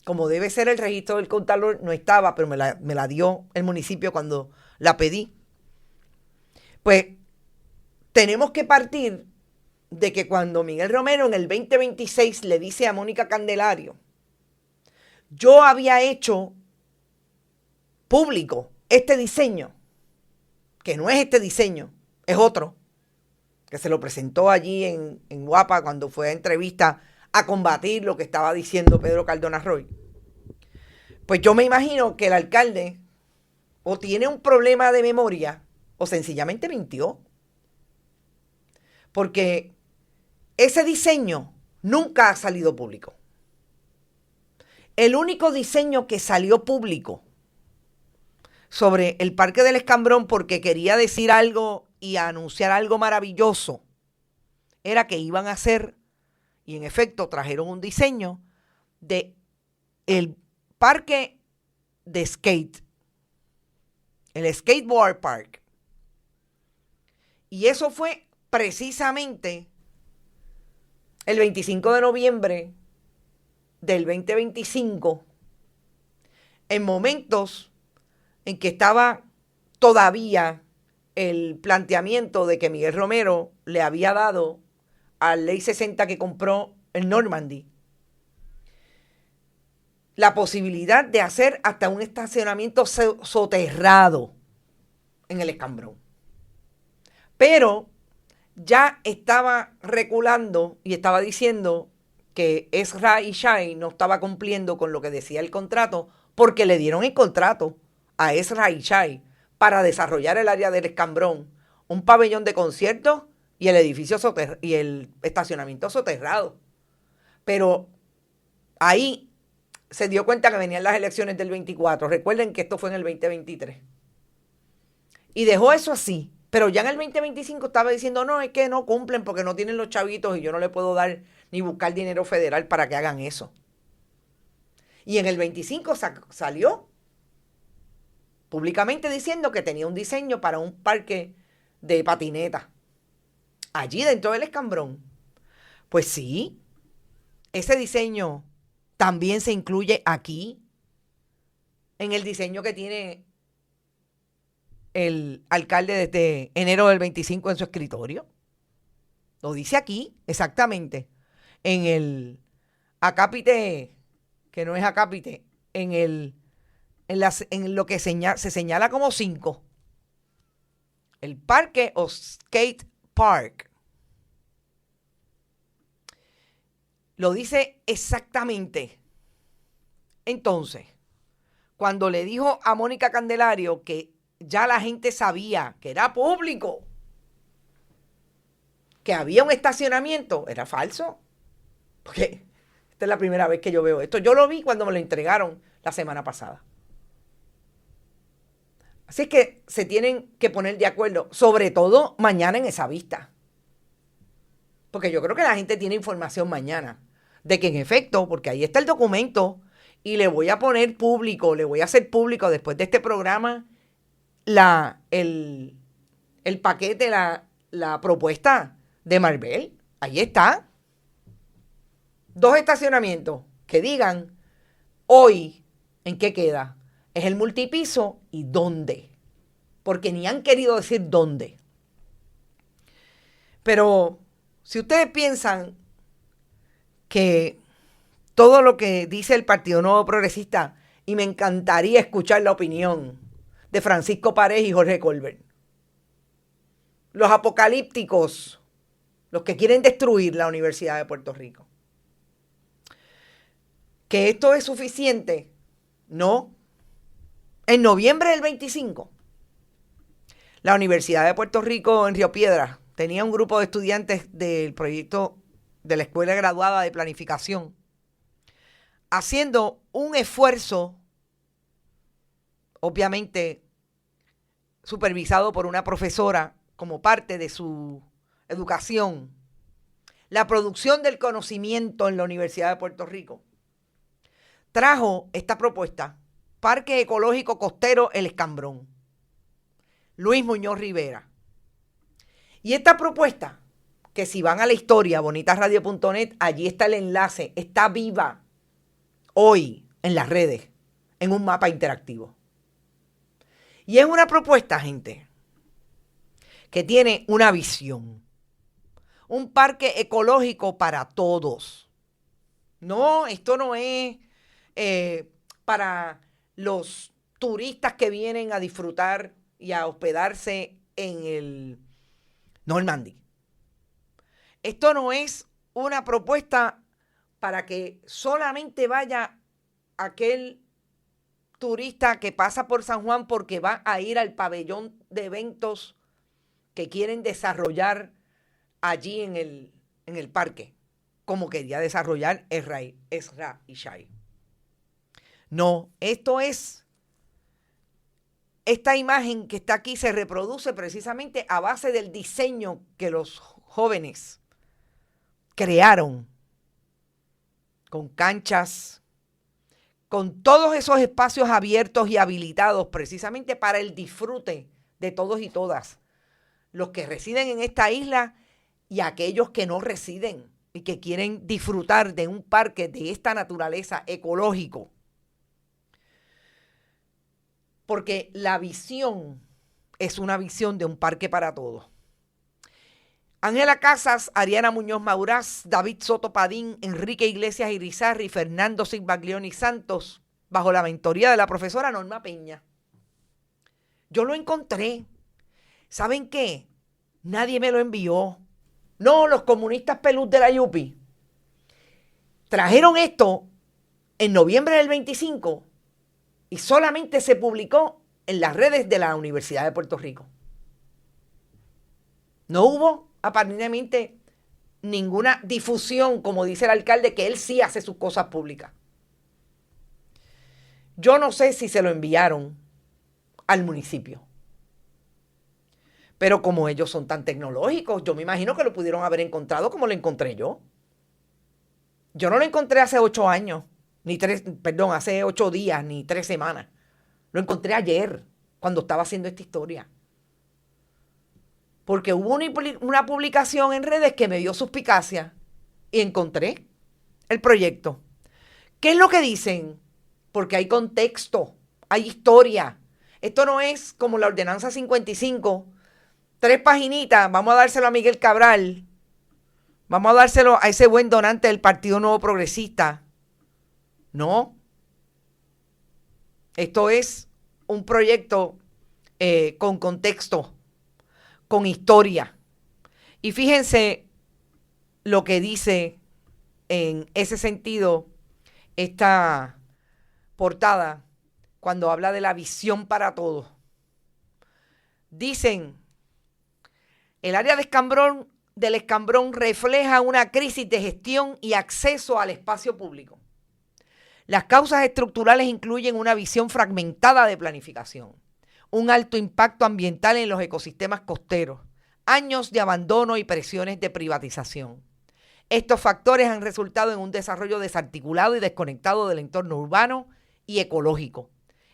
como debe ser el registro del Contralor, no estaba, pero me la dio el municipio cuando la pedí, pues tenemos que partir de que cuando Miguel Romero en el 2026 le dice a Mónica Candelario, yo había hecho público este diseño, que no es este diseño, es otro, que se lo presentó allí en Guapa cuando fue a entrevista a combatir lo que estaba diciendo Pedro Cardona Roy. Pues yo me imagino que el alcalde o tiene un problema de memoria o sencillamente mintió. Porque ese diseño nunca ha salido público. El único diseño que salió público sobre el Parque del Escambrón, porque quería decir algo y anunciar algo maravilloso, era que iban a hacer, y en efecto trajeron un diseño de el parque de skate, el skateboard park. Y eso fue precisamente el 25 de noviembre del 2025, en momentos en que estaba todavía el planteamiento de que Miguel Romero le había dado al Ley 60 que compró el Normandy la posibilidad de hacer hasta un estacionamiento soterrado en el Escambrón. Pero ya estaba reculando y estaba diciendo que Ezra y Shai no estaba cumpliendo con lo que decía el contrato, porque le dieron el contrato a Ezra y Shai para desarrollar el área del Escambrón, un pabellón de conciertos y el edificio y el estacionamiento soterrado. Pero ahí se dio cuenta que venían las elecciones del 24. Recuerden que esto fue en el 2023. Y dejó eso así. Pero ya en el 2025 estaba diciendo, no, es que no cumplen porque no tienen los chavitos y yo no le puedo dar ni buscar dinero federal para que hagan eso. Y en el 25 salió públicamente diciendo que tenía un diseño para un parque de patineta allí dentro del Escambrón. Pues sí, ese diseño también se incluye aquí, en el diseño que tiene el alcalde desde enero del 25 en su escritorio. Lo dice aquí, exactamente. En el acápite, que no es acápite, en lo que se señala como 5. El parque o skate park. Lo dice exactamente. Entonces, cuando le dijo a Mónica Candelario que ya la gente sabía que era público, que había un estacionamiento, era falso. Porque esta es la primera vez que yo veo esto. Yo lo vi cuando me lo entregaron la semana pasada. Así es que se tienen que poner de acuerdo, sobre todo mañana en esa vista. Porque yo creo que la gente tiene información mañana de que en efecto, porque ahí está el documento y le voy a poner público, le voy a hacer público después de este programa el paquete, la propuesta de Marvel. Ahí está. 2 estacionamientos que digan hoy en qué queda. Es el multipiso y dónde. Porque ni han querido decir dónde. Pero si ustedes piensan que todo lo que dice el Partido Nuevo Progresista, y me encantaría escuchar la opinión de Francisco Párez y Jorge Colbert, los apocalípticos, los que quieren destruir la Universidad de Puerto Rico, que esto es suficiente, no. En noviembre del 25, la Universidad de Puerto Rico en Río Piedras tenía un grupo de estudiantes del proyecto de la Escuela Graduada de Planificación haciendo un esfuerzo, obviamente supervisado por una profesora como parte de su educación, la producción del conocimiento en la Universidad de Puerto Rico. Trajo esta propuesta, Parque Ecológico Costero El Escambrón, Luis Muñoz Rivera. Y esta propuesta, que si van a la historia, bonitasradio.net, allí está el enlace, está viva hoy en las redes, en un mapa interactivo. Y es una propuesta, gente, que tiene una visión. Un parque ecológico para todos. No, esto no es para los turistas que vienen a disfrutar y a hospedarse en el Normandy. Esto no es una propuesta para que solamente vaya aquel turista que pasa por San Juan porque va a ir al pabellón de eventos que quieren desarrollar allí en el parque, como quería desarrollar Ezra y Shai. No, esta imagen que está aquí se reproduce precisamente a base del diseño que los jóvenes crearon, con canchas, con todos esos espacios abiertos y habilitados precisamente para el disfrute de todos y todas, los que residen en esta isla y aquellos que no residen y que quieren disfrutar de un parque de esta naturaleza ecológico. porque la visión es una visión de un parque para todos. Ángela Casas, Ariana Muñoz Maurás, David Soto Padín, Enrique Iglesias Irizarry, Fernando Sigbaglioni Santos, bajo la mentoría de la profesora Norma Peña. Yo lo encontré. ¿Saben qué? Nadie me lo envió. No, los comunistas pelús de la Yupi trajeron esto en noviembre del 25 y solamente se publicó en las redes de la Universidad de Puerto Rico. No hubo aparentemente ninguna difusión, como dice el alcalde, que él sí hace sus cosas públicas. Yo no sé si se lo enviaron al municipio. Pero como ellos son tan tecnológicos, yo me imagino que lo pudieron haber encontrado como lo encontré yo. Yo no lo encontré hace 8 años, hace 8 días, ni 3 semanas. Lo encontré ayer, cuando estaba haciendo esta historia. Porque hubo una publicación en redes que me dio suspicacia y encontré el proyecto. ¿Qué es lo que dicen? Porque hay contexto, hay historia. Esto no es como la ordenanza 55, 3 paginitas, vamos a dárselo a Miguel Cabral, vamos a dárselo a ese buen donante del Partido Nuevo Progresista. No. Esto es un proyecto con contexto, con historia. Y fíjense lo que dice en ese sentido esta portada cuando habla de la visión para todos. Dicen, el área del Escambrón refleja una crisis de gestión y acceso al espacio público. Las causas estructurales incluyen una visión fragmentada de planificación, un alto impacto ambiental en los ecosistemas costeros, años de abandono y presiones de privatización. Estos factores han resultado en un desarrollo desarticulado y desconectado del entorno urbano y ecológico,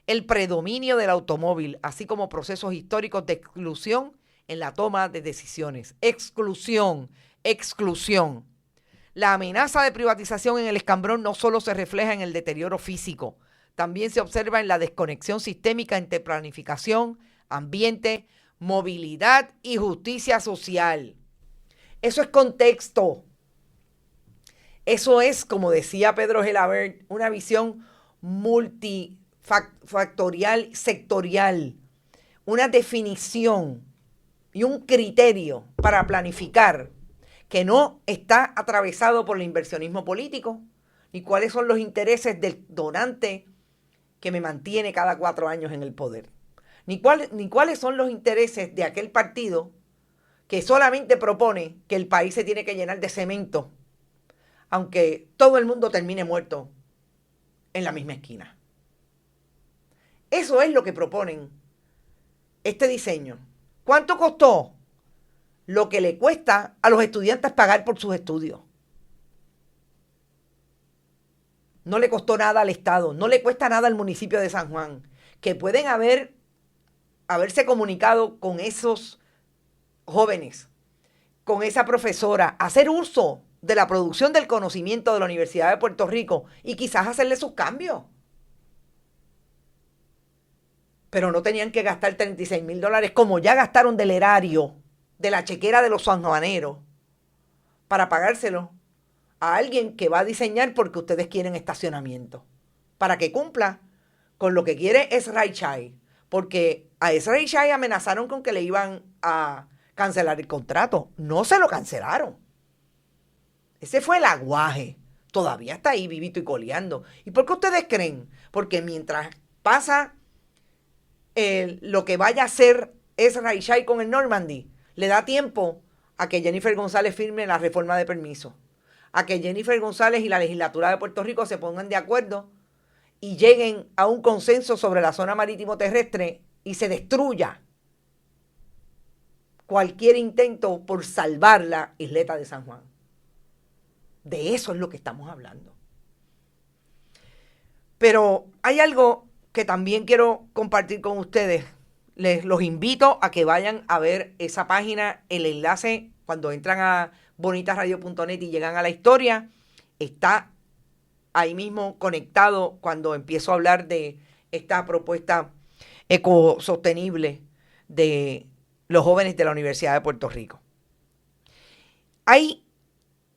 el predominio del automóvil, así como procesos históricos de exclusión en la toma de decisiones. Exclusión. La amenaza de privatización en el Escambrón no solo se refleja en el deterioro físico, también se observa en la desconexión sistémica entre planificación, ambiente, movilidad y justicia social. Eso es contexto. Eso es, como decía Pedro Gelabert, una visión multifactorial, sectorial, una definición y un criterio para planificar que no está atravesado por el inversionismo político, ni cuáles son los intereses del donante que me mantiene cada 4 años en el poder, ni cuáles son los intereses de aquel partido que solamente propone que el país se tiene que llenar de cemento, aunque todo el mundo termine muerto en la misma esquina. Eso es lo que proponen este diseño. ¿Cuánto costó? Lo que le cuesta a los estudiantes pagar por sus estudios. No le costó nada al Estado, no le cuesta nada al municipio de San Juan, que pueden haberse comunicado con esos jóvenes, con esa profesora, hacer uso de la producción del conocimiento de la Universidad de Puerto Rico y quizás hacerle sus cambios. Pero no tenían que gastar $36,000 como ya gastaron del erario, de la chequera de los sanjuaneros, para pagárselo a alguien que va a diseñar porque ustedes quieren estacionamiento, para que cumpla con lo que quiere Ezra Chai, porque a Ezra Chai amenazaron con que le iban a cancelar el contrato. No se lo cancelaron. Ese fue el aguaje. Todavía está ahí vivito y coleando. ¿Y por qué ustedes creen? Porque mientras pasa lo que vaya a hacer Ezra Chai con el Normandy, le da tiempo a que Jennifer González firme la reforma de permiso, a que Jennifer González y la legislatura de Puerto Rico se pongan de acuerdo y lleguen a un consenso sobre la zona marítimo terrestre y se destruya cualquier intento por salvar la isleta de San Juan. De eso es lo que estamos hablando. Pero hay algo que también quiero compartir con ustedes. Los invito a que vayan a ver esa página, el enlace cuando entran a bonitasradio.net y llegan a la historia, está ahí mismo conectado cuando empiezo a hablar de esta propuesta ecosostenible de los jóvenes de la Universidad de Puerto Rico. Hay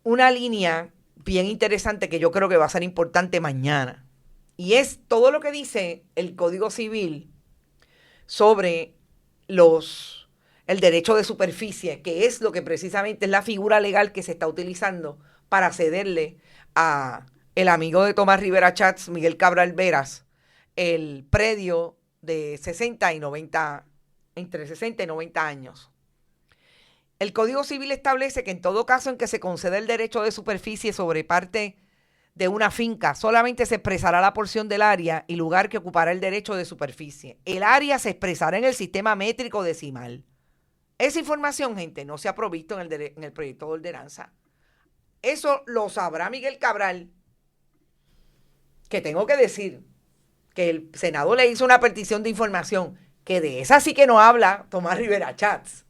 una línea bien interesante que yo creo que va a ser importante mañana, y es todo lo que dice el Código Civil sobre el derecho de superficie, que es lo que precisamente es la figura legal que se está utilizando para cederle a el amigo de Tomás Rivera Chats, Miguel Cabral Veras, el predio de 60 y 90, entre 60 y 90 años. El Código Civil establece que en todo caso en que se conceda el derecho de superficie sobre parte de una finca, solamente se expresará la porción del área y lugar que ocupará el derecho de superficie. El área se expresará en el sistema métrico decimal. Esa información, gente, no se ha provisto en el proyecto de ordenanza. Eso lo sabrá Miguel Cabral, que tengo que decir que el Senado le hizo una petición de información, que de esa sí que no habla Tomás Rivera Chats,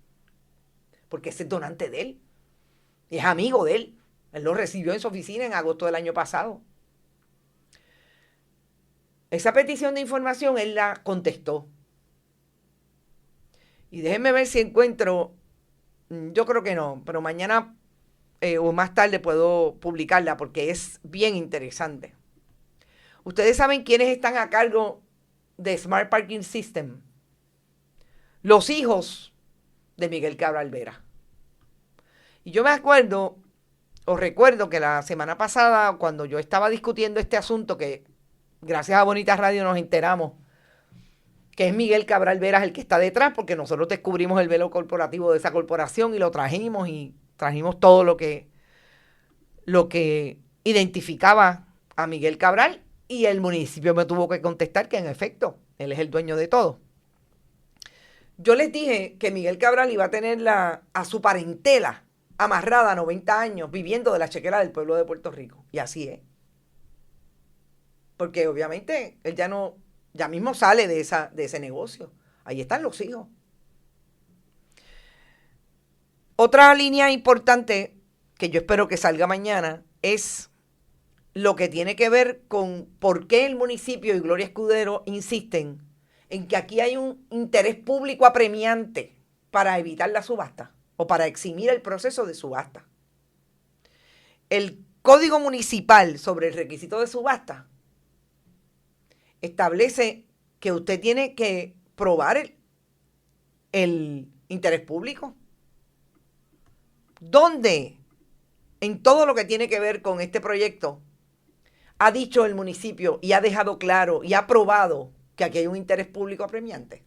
porque ese es donante de él, y es amigo de él. Él lo recibió en su oficina en agosto del año pasado. Esa petición de información él la contestó. Y déjenme ver si encuentro, yo creo que no, pero mañana o más tarde puedo publicarla porque es bien interesante. Ustedes saben quiénes están a cargo de Smart Parking System. Los hijos de Miguel Cabral Vera. Y yo me acuerdo, os recuerdo que la semana pasada, cuando yo estaba discutiendo este asunto, que gracias a Bonita Radio nos enteramos que es Miguel Cabral Veras el que está detrás, porque nosotros descubrimos el velo corporativo de esa corporación y lo trajimos, y trajimos todo lo que identificaba a Miguel Cabral, y el municipio me tuvo que contestar que en efecto, él es el dueño de todo. Yo les dije que Miguel Cabral iba a tener a su parentela amarrada a 90 años viviendo de la chequera del pueblo de Puerto Rico. Y así es. Porque obviamente él ya mismo sale de ese negocio. Ahí están los hijos. Otra línea importante que yo espero que salga mañana es lo que tiene que ver con por qué el municipio y Gloria Escudero insisten en que aquí hay un interés público apremiante para evitar la subasta o para eximir el proceso de subasta. El Código Municipal sobre el requisito de subasta establece que usted tiene que probar el interés público. ¿Dónde, en todo lo que tiene que ver con este proyecto, ha dicho el municipio y ha dejado claro y ha probado que aquí hay un interés público apremiante?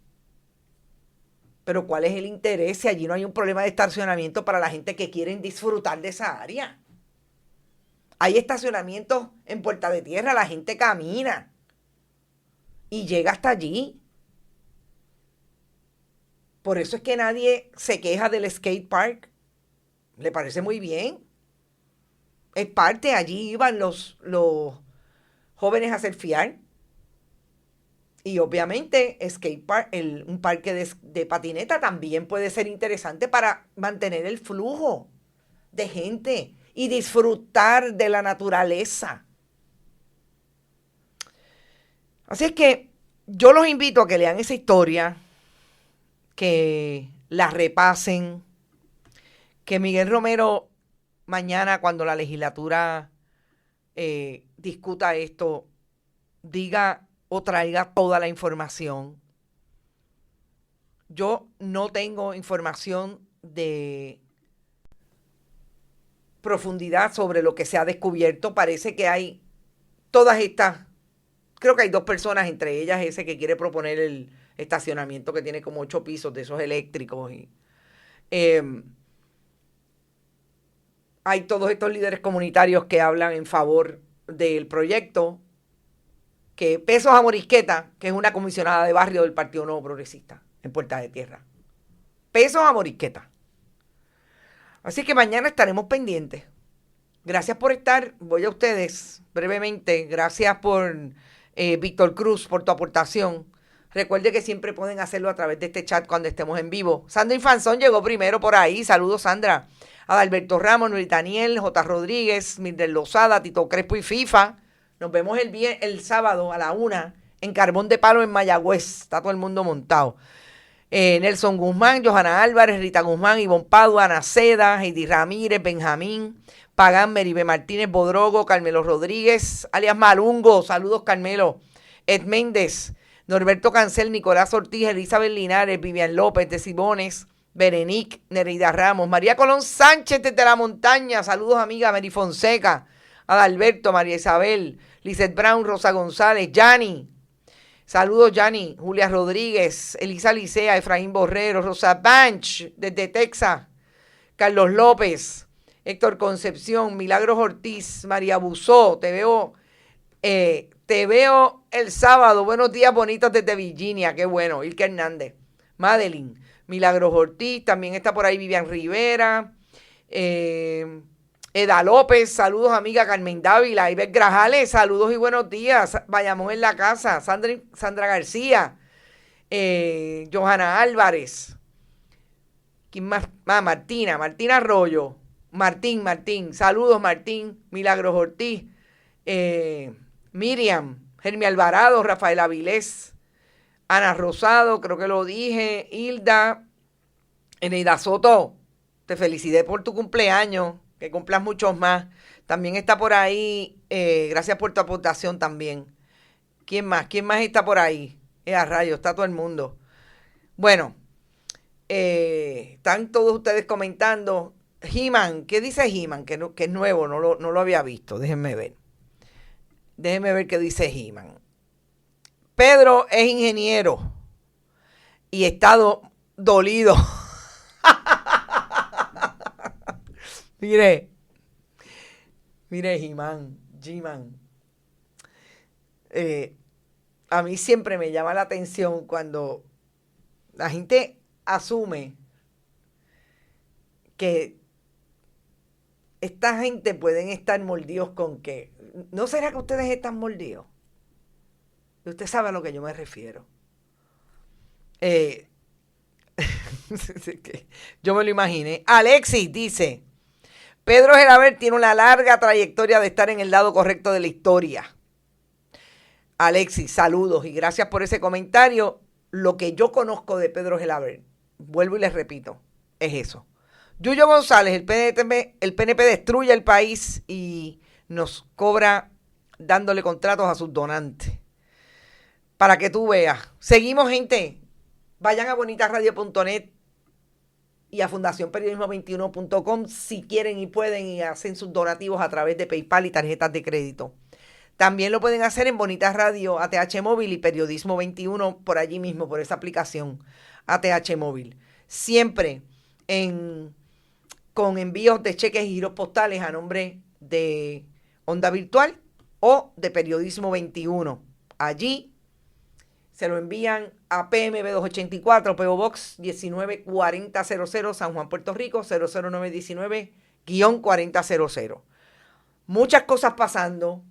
Pero ¿cuál es el interés si allí no hay un problema de estacionamiento para la gente que quiere disfrutar de esa área? Hay estacionamientos en Puerta de Tierra, la gente camina y llega hasta allí. Por eso es que nadie se queja del skate park. Le parece muy bien. Es parte, allí iban los jóvenes a surfear. Y obviamente skate park, un parque de patineta también puede ser interesante para mantener el flujo de gente y disfrutar de la naturaleza. Así es que yo los invito a que lean esa historia, que la repasen, que Miguel Romero mañana, cuando la legislatura discuta esto, diga o traiga toda la información. Yo no tengo información de profundidad sobre lo que se ha descubierto. Parece que hay todas estas, creo que hay 2 personas, entre ellas ese que quiere proponer el estacionamiento que tiene como 8 pisos de esos eléctricos. Y, hay todos estos líderes comunitarios que hablan en favor del proyecto, que Pesos a Morisqueta, que es una comisionada de barrio del Partido Nuevo Progresista en Puerta de Tierra. Pesos a Morisqueta. Así que mañana estaremos pendientes. Gracias por estar. Voy a ustedes brevemente. Gracias por Víctor Cruz, por tu aportación. Recuerde que siempre pueden hacerlo a través de este chat cuando estemos en vivo. Sandra Infanzón llegó primero por ahí. Saludos, Sandra. Adalberto Ramos, Luis Daniel, J. Rodríguez, Mildred Lozada, Tito Crespo y FIFA. Nos vemos el sábado a la 1 en Carbón de Palo en Mayagüez. Está todo el mundo montado. Nelson Guzmán, Johanna Álvarez, Rita Guzmán, Ivonne Padua, Ana Seda, Heidi Ramírez, Benjamín, Pagán, Meribe Martínez, Bodrogo, Carmelo Rodríguez, alias Malungo, saludos Carmelo, Ed Méndez, Norberto Cancel, Nicolás Ortiz, Elizabeth Linares, Vivian López de Sibones, Berenique, Nereida Ramos, María Colón Sánchez desde la montaña, saludos amiga, Mary Fonseca, Adalberto, María Isabel, Lizeth Brown, Rosa González, Yanni, saludos Yanni, Julia Rodríguez, Elisa Licea, Efraín Borrero, Rosa Banch desde Texas, Carlos López, Héctor Concepción, Milagros Ortiz, María Buzó, te veo el sábado, buenos días bonitos desde Virginia, qué bueno, Ilka Hernández, Madeline, Milagros Ortiz, también está por ahí Vivian Rivera, Eda López, saludos amiga Carmen Dávila, Iber Grajales, saludos y buenos días, Bayamón en la casa, Sandra García, Johanna Álvarez, ¿quién más? Martina Arroyo, Martín, saludos Martín, Milagros Ortiz, Miriam, Germi Alvarado, Rafael Avilés, Ana Rosado, creo que lo dije, Hilda, Eneida Soto, te felicité por tu cumpleaños, que cumplas muchos más. También está por ahí, gracias por tu aportación también. ¿Quién más está por ahí? A rayos, está todo el mundo. Bueno, están todos ustedes comentando. He-Man, ¿qué dice He-Man? Que es nuevo, no lo había visto. Déjenme ver qué dice He-Man. Pedro es ingeniero y está dolido. Mire, He-Man, G-Man. A mí siempre me llama la atención cuando la gente asume que esta gente pueden estar mordidos con que... ¿No será que ustedes están mordidos? Usted sabe a lo que yo me refiero. Yo me lo imaginé. Alexis dice, Pedro Gelaber tiene una larga trayectoria de estar en el lado correcto de la historia. Alexis, saludos y gracias por ese comentario. Lo que yo conozco de Pedro Gelaber, vuelvo y les repito, es eso. Yuyo González, el PNP destruye el país y nos cobra dándole contratos a sus donantes. Para que tú veas. Seguimos, gente. Vayan a bonitasradio.net y a fundacionperiodismo21.com si quieren y pueden y hacen sus donativos a través de PayPal y tarjetas de crédito. También lo pueden hacer en Bonitas Radio, ATH Móvil y Periodismo 21 por allí mismo, por esa aplicación ATH Móvil. Siempre con envíos de cheques y giros postales a nombre de Onda Virtual o de Periodismo 21. Allí se lo envían a PMB 284, PO Box 194000, San Juan, Puerto Rico, 00919-4000. Muchas cosas pasando.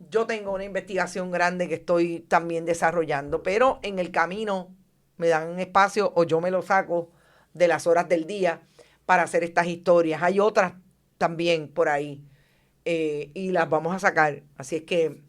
Yo tengo una investigación grande que estoy también desarrollando, pero en el camino me dan un espacio o yo me lo saco de las horas del día para hacer estas historias. Hay otras también por ahí y las vamos a sacar. Así es que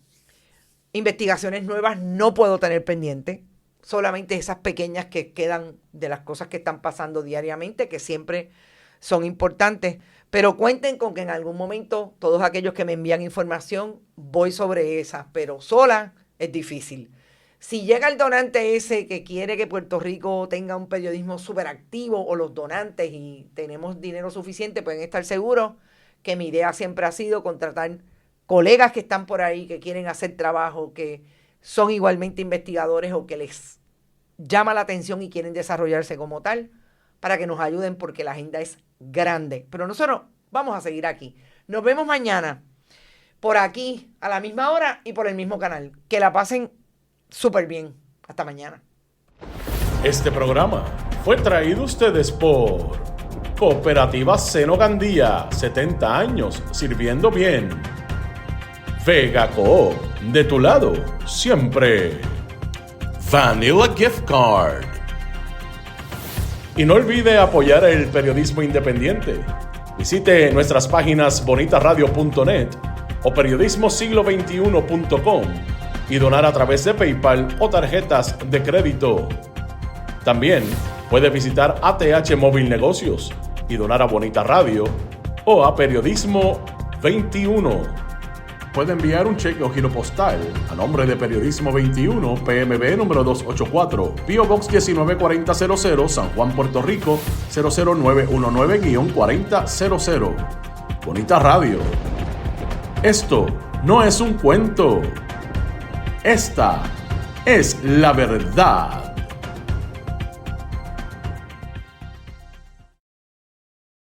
investigaciones nuevas no puedo tener pendiente, solamente esas pequeñas que quedan de las cosas que están pasando diariamente, que siempre son importantes. Pero cuenten con que en algún momento todos aquellos que me envían información, voy sobre esas, pero sola es difícil. Si llega el donante ese que quiere que Puerto Rico tenga un periodismo súper activo o los donantes y tenemos dinero suficiente, pueden estar seguros que mi idea siempre ha sido contratar colegas que están por ahí, que quieren hacer trabajo, que son igualmente investigadores o que les llama la atención y quieren desarrollarse como tal, para que nos ayuden porque la agenda es grande. Pero nosotros vamos a seguir aquí. Nos vemos mañana por aquí a la misma hora y por el mismo canal. Que la pasen súper bien. Hasta mañana. Este programa fue traído a ustedes por Cooperativa Seno Gandía, 70 años sirviendo bien. Vega Coop, de tu lado, siempre. Vanilla Gift Card. Y no olvide apoyar el periodismo independiente. Visite nuestras páginas bonitasradio.net o periodismosiglo21.com y donar a través de PayPal o tarjetas de crédito. También puede visitar ATH Móvil Negocios y donar a Bonita Radio o a Periodismo 21. Puede enviar un cheque o giro postal a nombre de Periodismo 21, PMB número 284, P.O. Box 194000, San Juan, Puerto Rico, 00919-4000. Bonita Radio. Esto no es un cuento. Esta es la verdad.